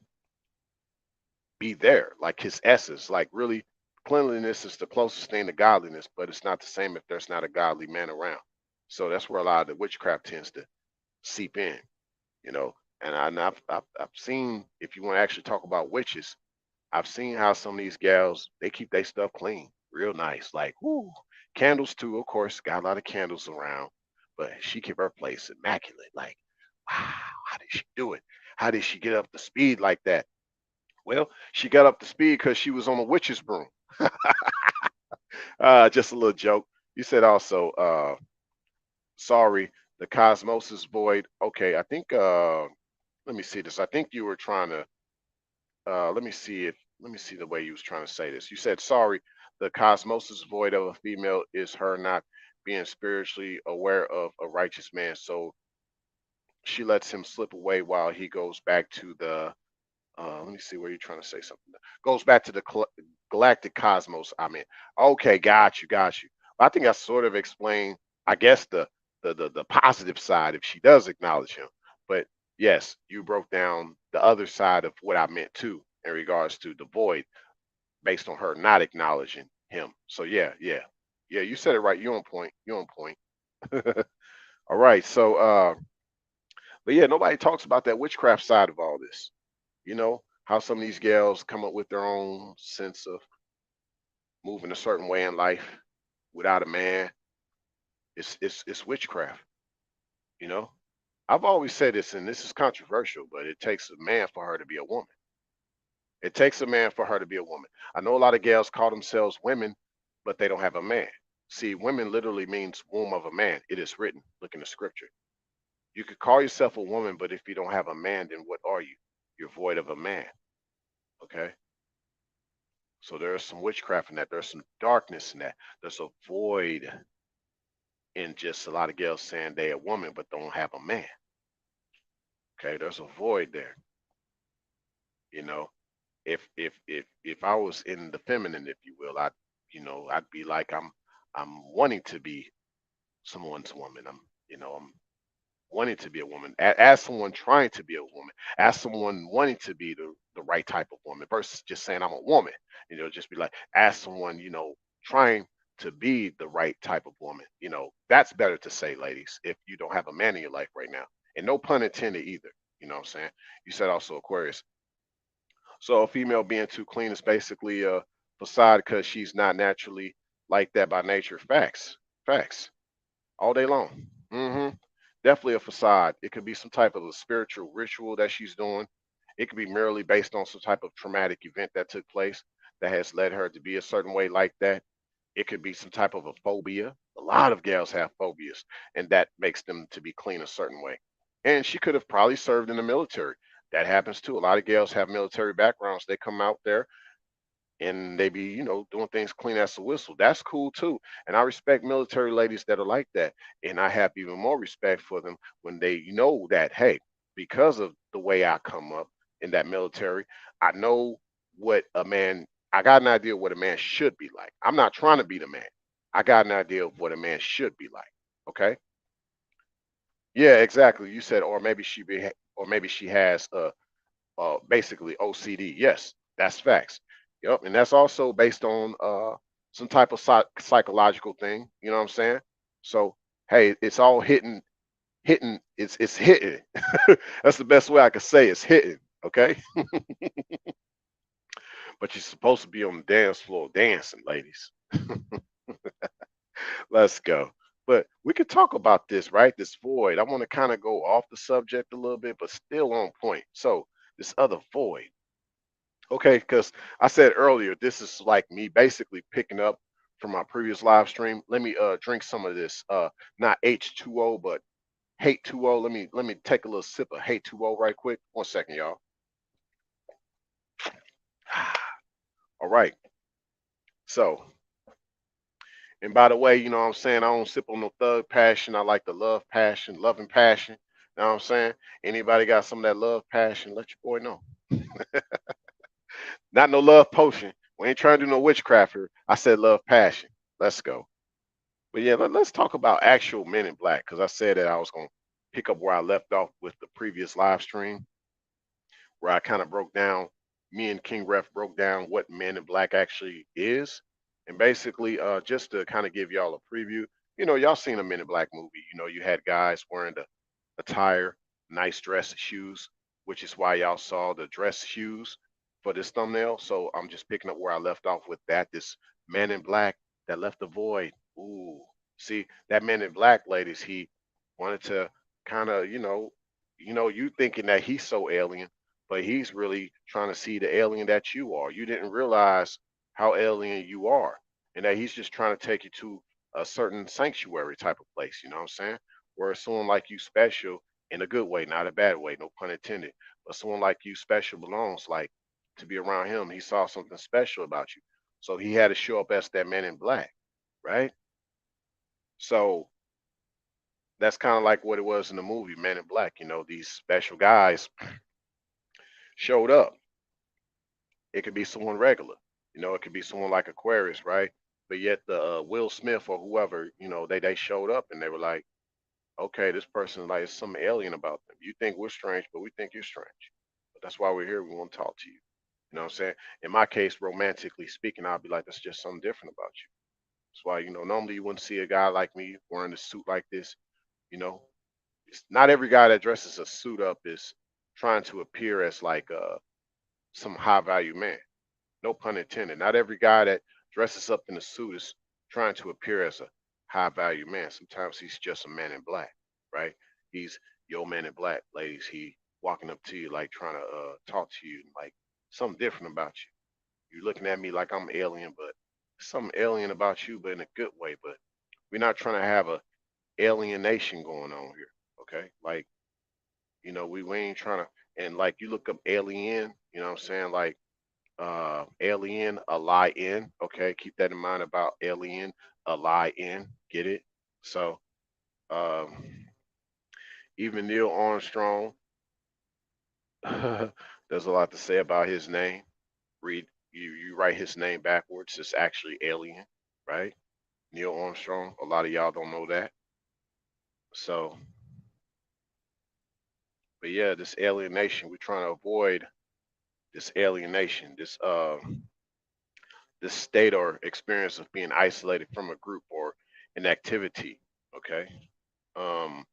be there, like his essence. Like really, cleanliness is the closest thing to godliness, but it's not the same if there's not a godly man around. So that's where a lot of the witchcraft tends to seep in, you know. And I've seen, if you want to actually talk about witches, I've seen how some of these gals they keep their stuff clean, real nice. Like, whoo, candles too, of course, got a lot of candles around, but she kept her place immaculate. Like, wow, how did she do it? How did she get up to speed like that? Well, she got up to speed because she was on a witch's broom. Just a little joke. You said also, sorry, the cosmosis void. Okay, I think. Let me see this. I think you were trying to let me see the way you was trying to say this. You said sorry, the cosmosis void of a female is her not being spiritually aware of a righteous man. So she lets him slip away while he goes back to the let me see where you're trying to say something. Goes back to the galactic cosmos. I mean, okay, got you. I think I sort of explained, I guess the positive side if she does acknowledge him. But yes, you broke down the other side of what I meant too in regards to the void. based on her not acknowledging him. So yeah, you said it right. You're on point. You're on point. All right. So but yeah, nobody talks about that witchcraft side of all this. You know, how some of these gals come up with their own sense of moving a certain way in life without a man. It's witchcraft, you know. I've always said this, and this is controversial, but it takes a man for her to be a woman. It takes a man for her to be a woman. I know a lot of gals call themselves women, but they don't have a man. See, women literally means womb of a man. It is written. Look in the scripture. You could call yourself a woman, but if you don't have a man, then what are you? You're void of a man. Okay. So there's some witchcraft in that. There's some darkness in that. There's a void in just a lot of girls saying they're a woman but don't have a man. Okay, there's a void there. You know, if I was in the feminine, if you will, I'd be like I'm wanting to be someone's woman. I'm wanting to be a woman. As someone trying to be a woman, as someone wanting to be the right type of woman, versus just saying I'm a woman. Just be like, as someone, trying to be the right type of woman. That's better to say, ladies, if you don't have a man in your life right now. And no pun intended either. You know what I'm saying? You said also Aquarius. So a female being too clean is basically a facade because she's not naturally like that by nature. Facts. Facts. All day long. Definitely a facade. It could be some type of a spiritual ritual that she's doing. It could be merely based on some type of traumatic event that took place that has led her to be a certain way like that. It could be some type of a phobia. A lot of gals have phobias, and that makes them to be clean a certain way. And she could have probably served in the military. That happens too. A lot of gals have military backgrounds. They come out there and they be, doing things clean as a whistle. That's cool too. And I respect military ladies that are like that. And I have even more respect for them when they know that, hey, because of the way I come up in that military, I know I got an idea of what a man should be like. I'm not trying to be the man. I got an idea of what a man should be like. Okay. Yeah, exactly. You said, or maybe she has basically OCD. Yes, that's facts. Yep, and that's also based on some type of psychological thing. You know what I'm saying? So hey, it's all hitting. It's hitting. That's the best way I could say it's hitting. Okay, but you're supposed to be on the dance floor dancing, ladies. Let's go. But we could talk about this, right? This void. I want to kind of go off the subject a little bit, but still on point. So this other void. Okay, because I said earlier, this is like me basically picking up from my previous live stream. Let me drink some of this. Not H2O, but hate 2O. Let me take a little sip of hate 2O right quick. 1 second, y'all. All right. So, and by the way, you know what I'm saying? I don't sip on no thug passion. I like the love passion, loving passion. You know what I'm saying? Anybody got some of that love passion, let your boy know. Not no love potion. We ain't trying to do no witchcraft here. I said love passion. Let's go. But yeah, let's talk about actual Men in Black because I said that I was going to pick up where I left off with the previous live stream, where I kind of broke down, me and King Ref broke down what Men in Black actually is. And basically, just to kind of give y'all a preview, y'all seen a Men in Black movie. You had guys wearing the attire, nice dress shoes, which is why y'all saw the dress shoes for this thumbnail. So I'm just picking up where I left off with that. This Man in Black that left the void. Ooh, see that Man in Black, ladies. He wanted to kind of, you thinking that he's so alien, but he's really trying to see the alien that you are. You didn't realize how alien you are, and that he's just trying to take you to a certain sanctuary type of place. You know what I'm saying? Where someone like you special in a good way, not a bad way, no pun intended, but someone like you special belongs. Like to be around him, he saw something special about you, so he had to show up as that Man in Black, right? So that's kind of like what it was in the movie Men in Black. These special guys showed up. It could be someone regular. It could be someone like Aquarius, right? But yet the Will Smith or whoever, they showed up and they were like, okay, this person like is some alien about them. You think we're strange, but we think you're strange. But that's why we're here. We want to talk to you. You know what I'm saying? In my case, romantically speaking, I'll be like, that's just something different about you. That's why, normally you wouldn't see a guy like me wearing a suit like this. You know, not every guy that dresses a suit up is trying to appear as like some high value man. No pun intended. Not every guy that dresses up in a suit is trying to appear as a high value man. Sometimes he's just a man in black, right? He's your man in black, ladies. He walking up to you like trying to talk to you, like something different about you. You looking at me like I'm alien, but something alien about you, but in a good way. But we're not trying to have a alienation going on here, okay? Like, we ain't trying to. And like you look up alien, you know what I'm saying? Like alien, a lie in. Okay, keep that in mind about alien, a lie in. Get it? So um, even Neil Armstrong, there's a lot to say about his name. Read you write his name backwards. It's actually alien, right? Neil Armstrong. A lot of y'all don't know that. So, but yeah, this alienation, we're trying to avoid this alienation, this state or experience of being isolated from a group or an activity, okay, um,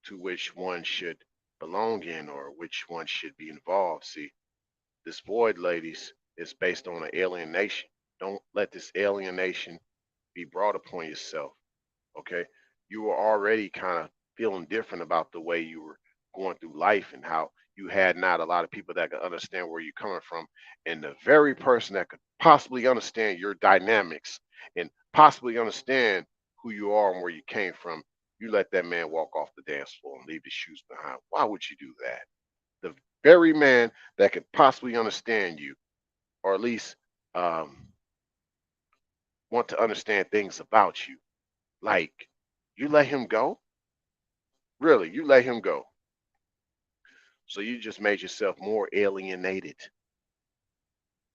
to which one should belong in or which one should be involved. See, this void, ladies, is based on an alienation. Don't let this alienation be brought upon yourself, okay? You were already kind of feeling different about the way you were going through life and how you had not a lot of people that could understand where you're coming from. And the very person that could possibly understand your dynamics and possibly understand who you are and where you came from, you let that man walk off the dance floor and leave his shoes behind. Why would you do that? The very man that could possibly understand you, or at least um, want to understand things about you, like you let him go? Really, you let him go. So you just made yourself more alienated.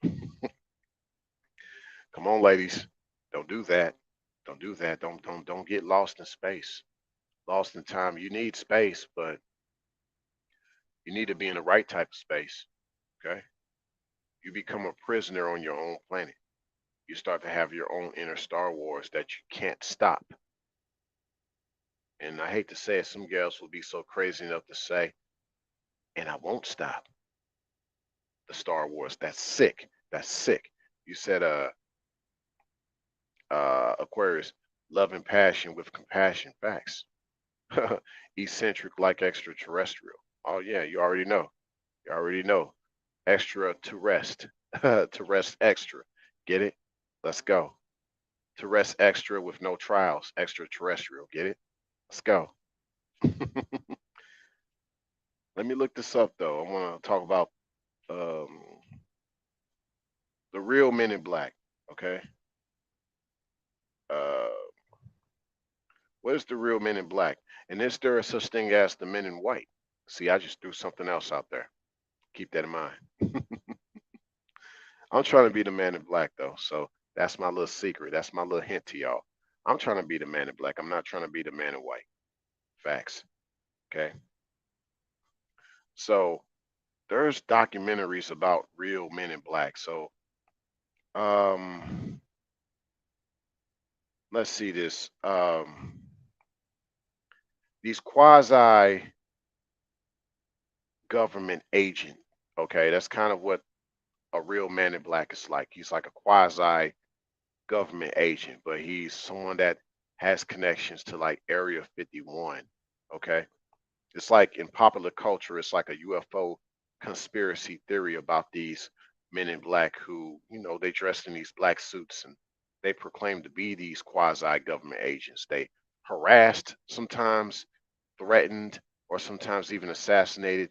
Come on, ladies. Don't do that. Don't do that. Don't get lost in space. Lost in time. You need space, but you need to be in the right type of space. Okay? You become a prisoner on your own planet. You start to have your own inner Star Wars that you can't stop. And I hate to say it, some girls will be so crazy enough to say, and I won't stop the Star Wars. That's sick. That's sick. You said Aquarius, love and passion with compassion. Facts. Eccentric like extraterrestrial. Oh yeah, you already know. You already know. Extra to rest. To rest extra. Get it? Let's go. To rest extra with no trials. Extraterrestrial. Get it? Let's go. Let me look this up though. I want to talk about um, the real Men in Black. Okay. Uh, what is the real Men in Black? And is there a such thing as the Men in White? See, I just threw something else out there. Keep that in mind. I'm trying to be the man in black though, so that's my little secret. That's my little hint to y'all. I'm trying to be the man in black. I'm not trying to be the man in white. Facts. Okay. So there's documentaries about real men in black. So um let's see this. These quasi government agent. Okay, that's kind of what a real man in black is like. He's like a quasi government agent, but he's someone that has connections to like Area 51. Okay. It's like in popular culture, it's like a UFO conspiracy theory about these men in black who, they dressed in these black suits and they proclaim to be these quasi government agents. They harassed, sometimes threatened, or sometimes even assassinated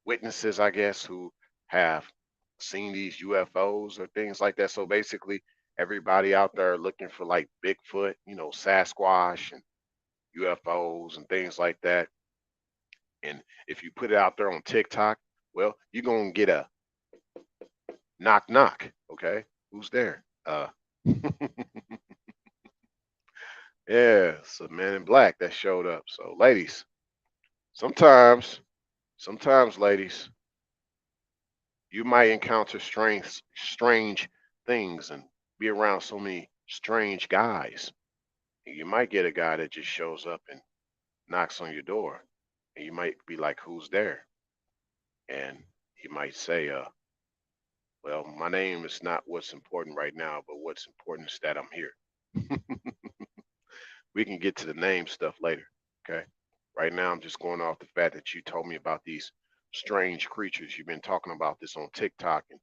witnesses, I guess, who have seen these UFOs or things like that. So basically, everybody out there looking for like Bigfoot, Sasquatch and UFOs and things like that. And if you put it out there on TikTok, well, you're gonna get a knock knock. Okay, who's there? Yeah, it's a man in black that showed up. So, ladies, sometimes, ladies, You might encounter strange things and be around so many strange guys. You might get a guy that just shows up and knocks on your door, and you might be like, "Who's there?" And he might say, "Well, my name is not what's important right now, but what's important is that I'm here." We can get to the name stuff later. Okay. Right now, I'm just going off the fact that you told me about these strange creatures. You've been talking about this on TikTok and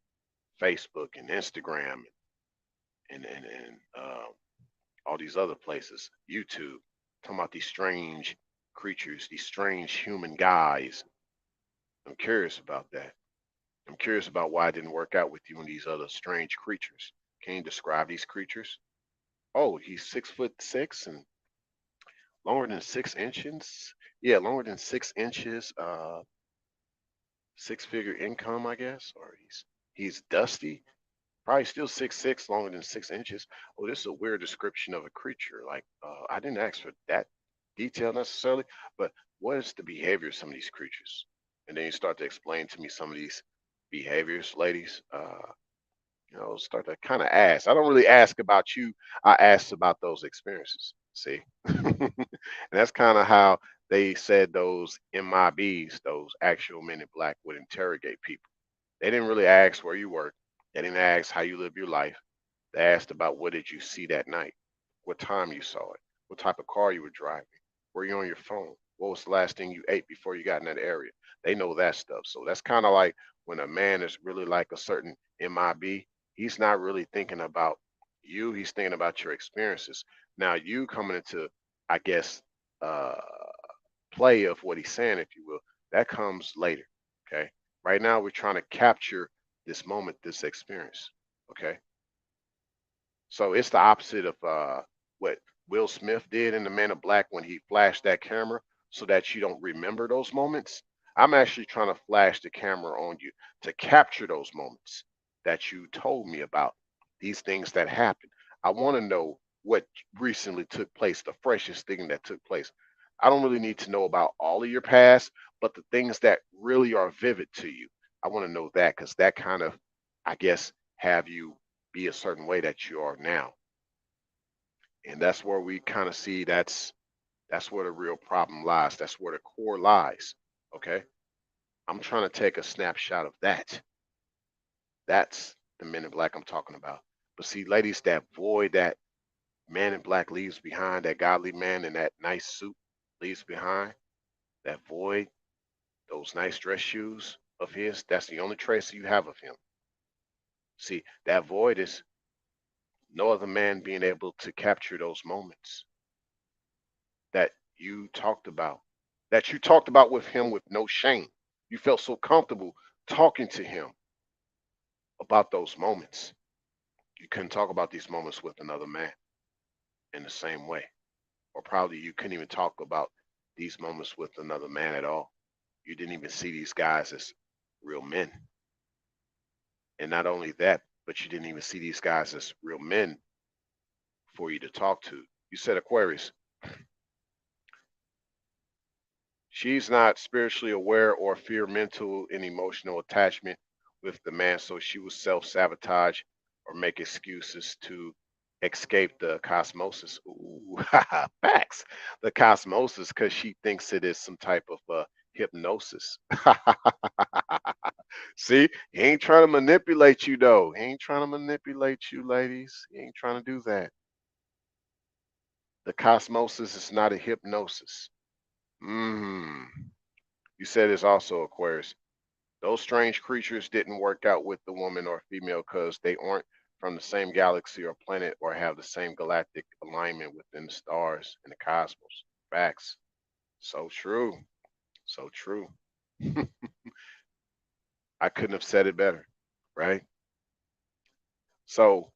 Facebook and Instagram and all these other places, YouTube, talking about these strange creatures, these strange human guys. I'm curious about that. I'm curious about why it didn't work out with you and these other strange creatures. Can you describe these creatures? Oh, he's 6'6" and longer than 6 inches. Yeah, longer than 6 inches. Six-figure income, I guess, or he's dusty. Probably still 6'6", longer than 6 inches. Oh, this is a weird description of a creature. Like, I didn't ask for that detail necessarily, but what is the behavior of some of these creatures? And then you start to explain to me some of these behaviors, ladies. Start to kind of ask. I don't really ask about you. I ask about those experiences. See, and that's kind of how they said those MIBs, those actual men in black, would interrogate people. They didn't really ask where you work. They didn't ask how you live your life. They asked about what did you see that night, what time you saw it, what type of car you were driving, were you on your phone, what was the last thing you ate before you got in that area. They know that stuff. So that's kind of like when a man is really like a certain MIB, he's not really thinking about you, he's thinking about your experiences. Now, you coming into, I guess, uh, play of what he's saying, if you will, that comes later. Okay. Right now, we're trying to capture this moment, this experience. Okay. So it's the opposite of what Will Smith did in The Man in Black when he flashed that camera so that you don't remember those moments. I'm actually trying to flash the camera on you to capture those moments that you told me about, these things that happened. I want to know what recently took place, the freshest thing that took place. I don't really need to know about all of your past, but the things that really are vivid to you. I want to know that because that kind of, I guess, have you be a certain way that you are now. And that's where we kind of see that's where the real problem lies. That's where the core lies. Okay. I'm trying to take a snapshot of that. That's the men in black I'm talking about. But see, ladies, that void that man in black leaves behind, that godly man in that nice suit leaves behind, that void, those nice dress shoes of his, that's the only trace you have of him. See, that void is no other man being able to capture those moments that you talked about, that you talked about with him with no shame. You felt so comfortable talking to him about those moments. You couldn't talk about these moments with another man in the same way. Or probably you couldn't even talk about these moments with another man at all. You didn't even see these guys as real men. And not only that, but you didn't even see these guys as real men for you to talk to. You said Aquarius, she's not spiritually aware or fear mental and emotional attachment with the man, so she will self sabotage or make excuses to escape the cosmosis. Ooh, facts. The cosmosis, because she thinks it is some type of hypnosis. See, he ain't trying to manipulate you, though. He ain't trying to manipulate you, ladies. He ain't trying to do that. The cosmosis is not a hypnosis. Mm. You said it's also Aquarius. Those strange creatures didn't work out with the woman or female because they aren't from the same galaxy or planet or have the same galactic alignment within the stars and the cosmos. Facts. So true. So true. I couldn't have said it better, right? So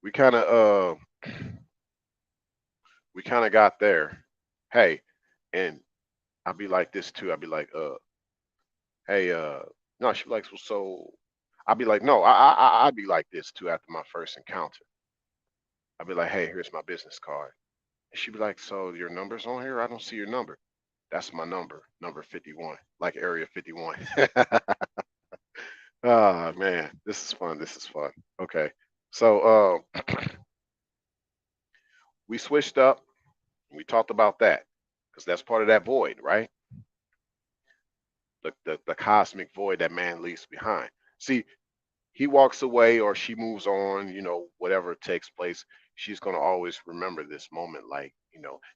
we kind of we kind of got there. Hey, and I'll be like this too. I'll be like, hey, no, she be like, well, so I'll be like, no, I'd be like this too after my first encounter. I'd be like, hey, here's my business card. And she'd be like, so your number's on here? I don't see your number. That's my number, number 51, like area 51. Ah, man, this is fun. This is fun. Okay. So we switched up. We talked about that because that's part of that void, right? The cosmic void that man leaves behind. See, he walks away or she moves on, whatever takes place, she's going to always remember this moment, like,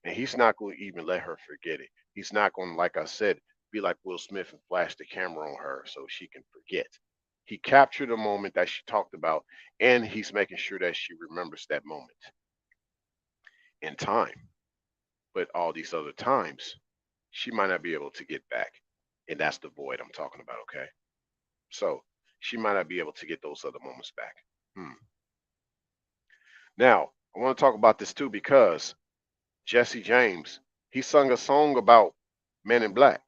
and he's not going to even let her forget it. He's not going to, like I said, be like Will Smith and flash the camera on her so she can forget. He captured a moment that she talked about, and he's making sure that she remembers that moment in time. But all these other times, she might not be able to get back. And that's the void I'm talking about, okay? So she might not be able to get those other moments back. Hmm. Now, I want to talk about this too because Jesse James, he sung a song about Men in Black.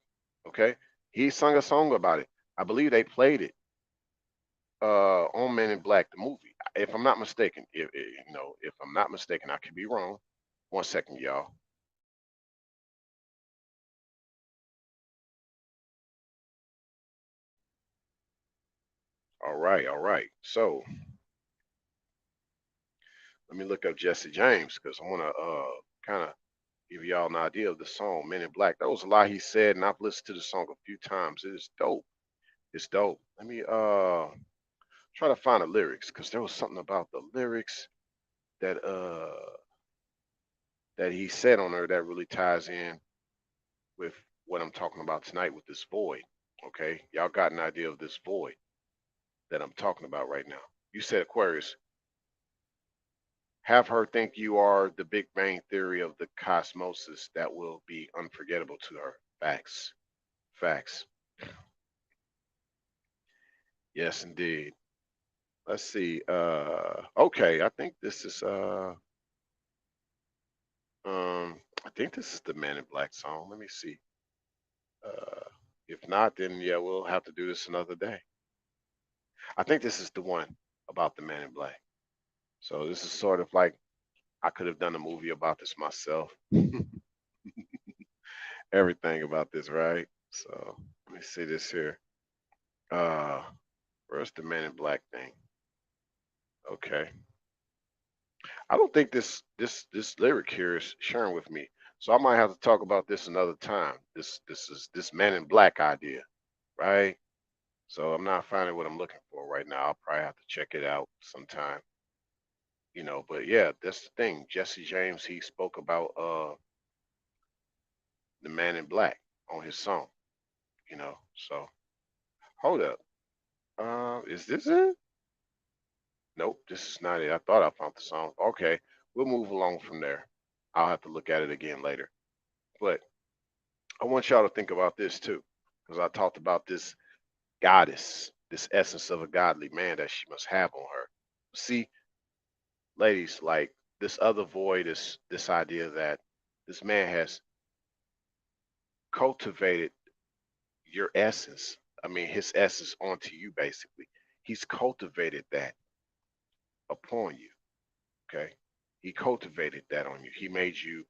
Okay, he sung a song about it. I believe they played it on Men in Black, the movie. If I'm not mistaken, if I'm not mistaken, I could be wrong. One second, y'all. All right, all right. So let me look up Jesse James because I want to kind of give y'all an idea of the song Men in Black. That was a lot he said, and I've listened to the song a few times. It is dope. It's dope. Let me try to find the lyrics because there was something about the lyrics that that he said on there that really ties in with what I'm talking about tonight with this void. Okay, y'all got an idea of this void that I'm talking about right now. You said Aquarius, have her think you are the Big Bang theory of the cosmosis that will be unforgettable to her. Facts. Facts. Yes, indeed. Let's see. Okay, I think this is I think this is the Man in Black song. Let me see. Uh, if not, then yeah, we'll have to do this another day. I think this is the one about the Man in Black. So this is sort of like I could have done a movie about this myself. Everything about this, right? So let me see this here. Uh, where's the Man in Black thing? Okay. I don't think this lyric here is sharing with me. So I might have to talk about this another time. This is this Man in Black idea, right? So I'm not finding what I'm looking for right now. I'll probably have to check it out sometime. But yeah, that's the thing. Jesse James, he spoke about the Man in Black on his song. So hold up. Is this it? Nope, this is not it. I thought I found the song. Okay, we'll move along from there. I'll have to look at it again later. But I want y'all to think about this too, because I talked about this goddess, this essence of a godly man that she must have on her. See, ladies, like this other void is this idea that this man has cultivated your essence. I mean, his essence onto you, basically. He's cultivated that upon you. Okay. He cultivated that on you. He made you,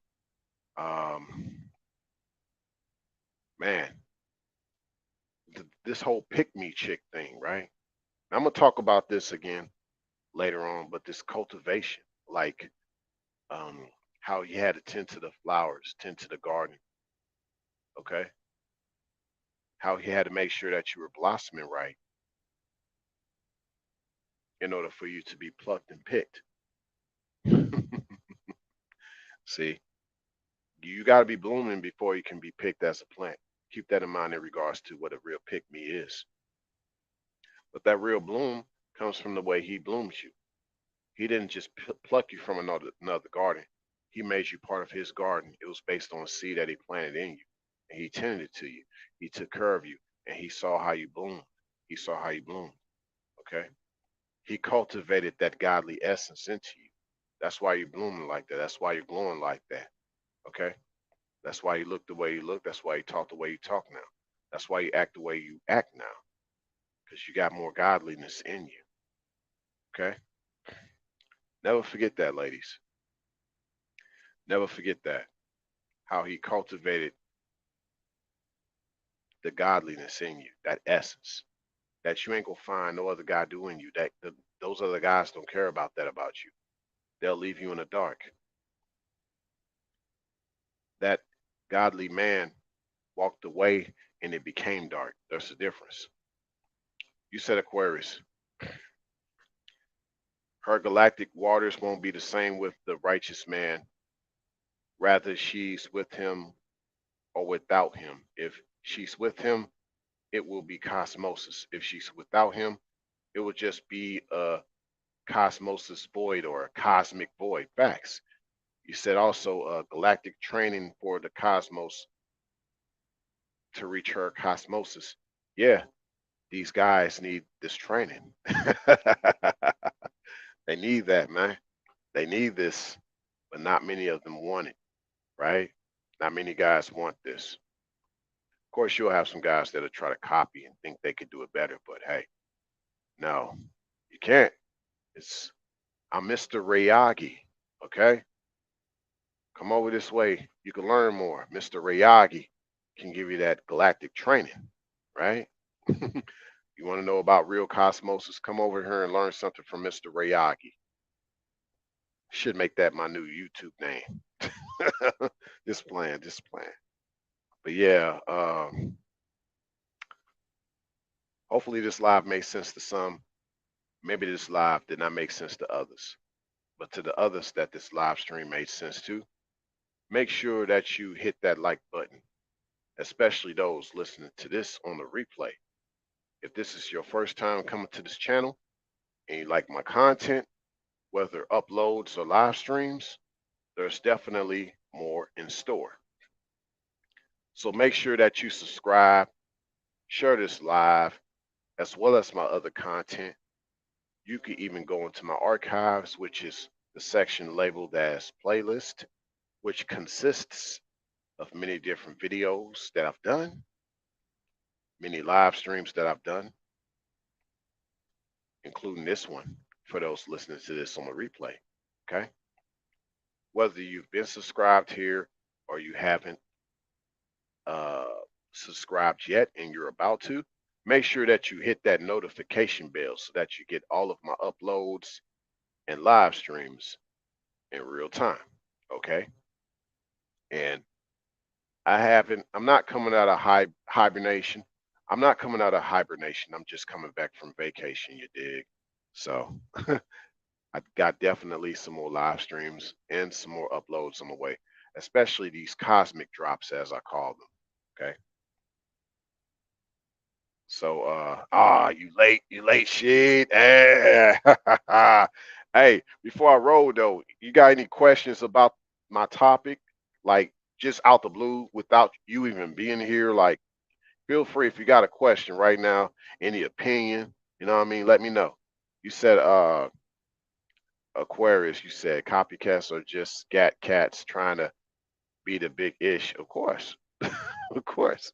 um, man, this whole pick me chick thing, right? I'm going to talk about this again later on, but this cultivation, like um, how you had to tend to the flowers, tend to the garden, okay? How he had to make sure that you were blossoming right in order for you to be plucked and picked. See, you got to be blooming before you can be picked as a plant. Keep that in mind in regards to what a real pick me is. But that real bloom comes from the way he blooms you. He didn't just pluck you from another garden. He made you part of his garden. It was based on a seed that he planted in you, and he tended it to you. He took care of you, and he saw how you bloomed. He saw how you bloomed. Okay. He cultivated that godly essence into you. That's why you're blooming like that. That's why you're glowing like that. Okay. That's why you look the way you look. That's why you talk the way you talk now. That's why you act the way you act now, because you got more godliness in you. Okay. Never forget that, ladies. Never forget that. How he cultivated the godliness in you, that essence. that you ain't gonna find no other guy doing you. Those other guys don't care about that about you. They'll leave you in the dark. That godly man walked away and it became dark. There's a difference. You said Aquarius. Her galactic waters won't be the same with the righteous man. Rather, she's with him or without him. If she's with him, it will be cosmosis. If she's without him, it will just be a cosmosis void or a cosmic void. Facts. You said also galactic training for the cosmos to reach her cosmosis. Yeah, these guys need this training. They need that, man. They need this, but not many of them want it, right? Not many guys want this. Of course, you'll have some guys that'll try to copy and think they can do it better, but hey, no, you can't. It's I'm Mr. Rayagi, okay? Come over this way. You can learn more. Mr. Rayagi can give you that galactic training, right? You want to know about real cosmosis? Come over here and learn something from Mr. Rayagi. Should make that my new YouTube name. Just playing, just playing. But yeah, hopefully this live made sense to some. Maybe this live did not make sense to others. But to the others that this live stream made sense to, make sure that you hit that like button, especially those listening to this on the replay. If this is your first time coming to this channel and you like my content, whether uploads or live streams, there's definitely more in store. So make sure that you subscribe, share this live, as well as my other content. You can even go into my archives, which is the section labeled as playlist, which consists of many different videos that I've done, many live streams that I've done, including this one for those listening to this on the replay. Okay. Whether you've been subscribed here or you haven't uh, subscribed yet and you're about to, make sure that you hit that notification bell so that you get all of my uploads and live streams in real time. Okay. And I'm not coming out of hibernation. I'm not coming out of hibernation. I'm just coming back from vacation, you dig? So I got definitely some more live streams and some more uploads on the way, especially these cosmic drops, as I call them. Okay. So, you late shit. Hey, before I roll though, you got any questions about my topic? Like just out the blue without you even being here? Like, feel free if you got a question right now, any opinion, you know what I mean? Let me know. You said, Aquarius, you said copycats are just scat cats trying to be the big ish. Of course. Of course.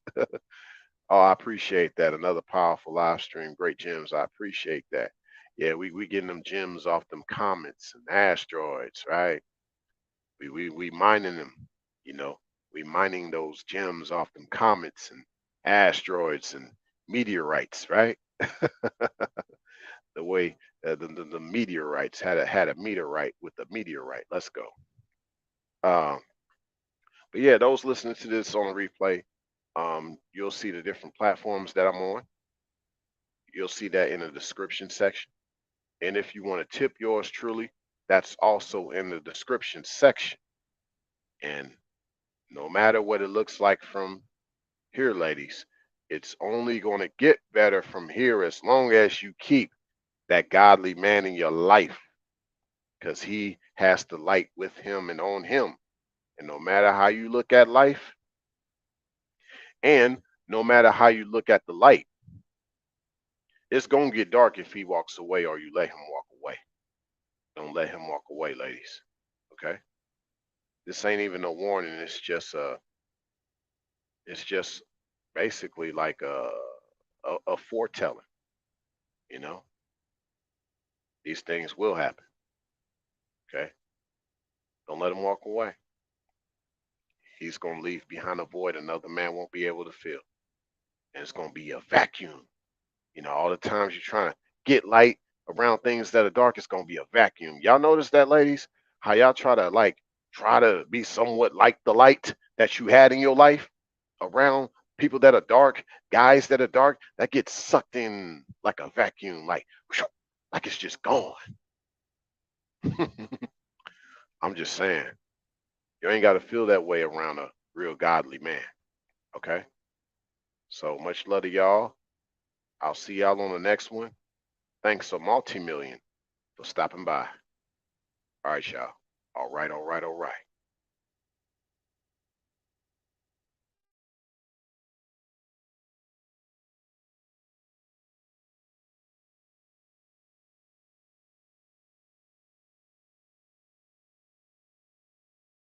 Oh, I appreciate that. Another powerful live stream. Great gems. I appreciate that. Yeah, we getting them gems off them comets and asteroids, right? We mining them, you know. We mining those gems off them comets and asteroids and meteorites, right? The way the meteorites had a meteorite with a meteorite. Let's go. Um, but yeah, those listening to this on replay, you'll see the different platforms that I'm on. You'll see that in the description section. And if you want to tip yours truly, that's also in the description section. And no matter what it looks like from here, ladies, it's only going to get better from here as long as you keep that godly man in your life, because he has the light with him and on him. And no matter how you look at life, and no matter how you look at the light, it's going to get dark if he walks away or you let him walk away. Don't let him walk away, ladies. Okay? This ain't even a warning. It's just basically like a foretelling, you know? These things will happen. Okay? Don't let him walk away. He's going to leave behind a void another man won't be able to fill. And it's going to be a vacuum. You know, all the times you're trying to get light around things that are dark, it's gonna be a vacuum. Y'all notice that, ladies? How y'all try to be somewhat like the light that you had in your life around people that are dark, guys that are dark, that gets sucked in like a vacuum, like it's just gone. I'm just saying, you ain't got to feel that way around a real godly man. Okay. So much love to y'all. I'll see y'all on the next one. Thanks a multi-million for stopping by. All right, y'all. All right, all right, all right.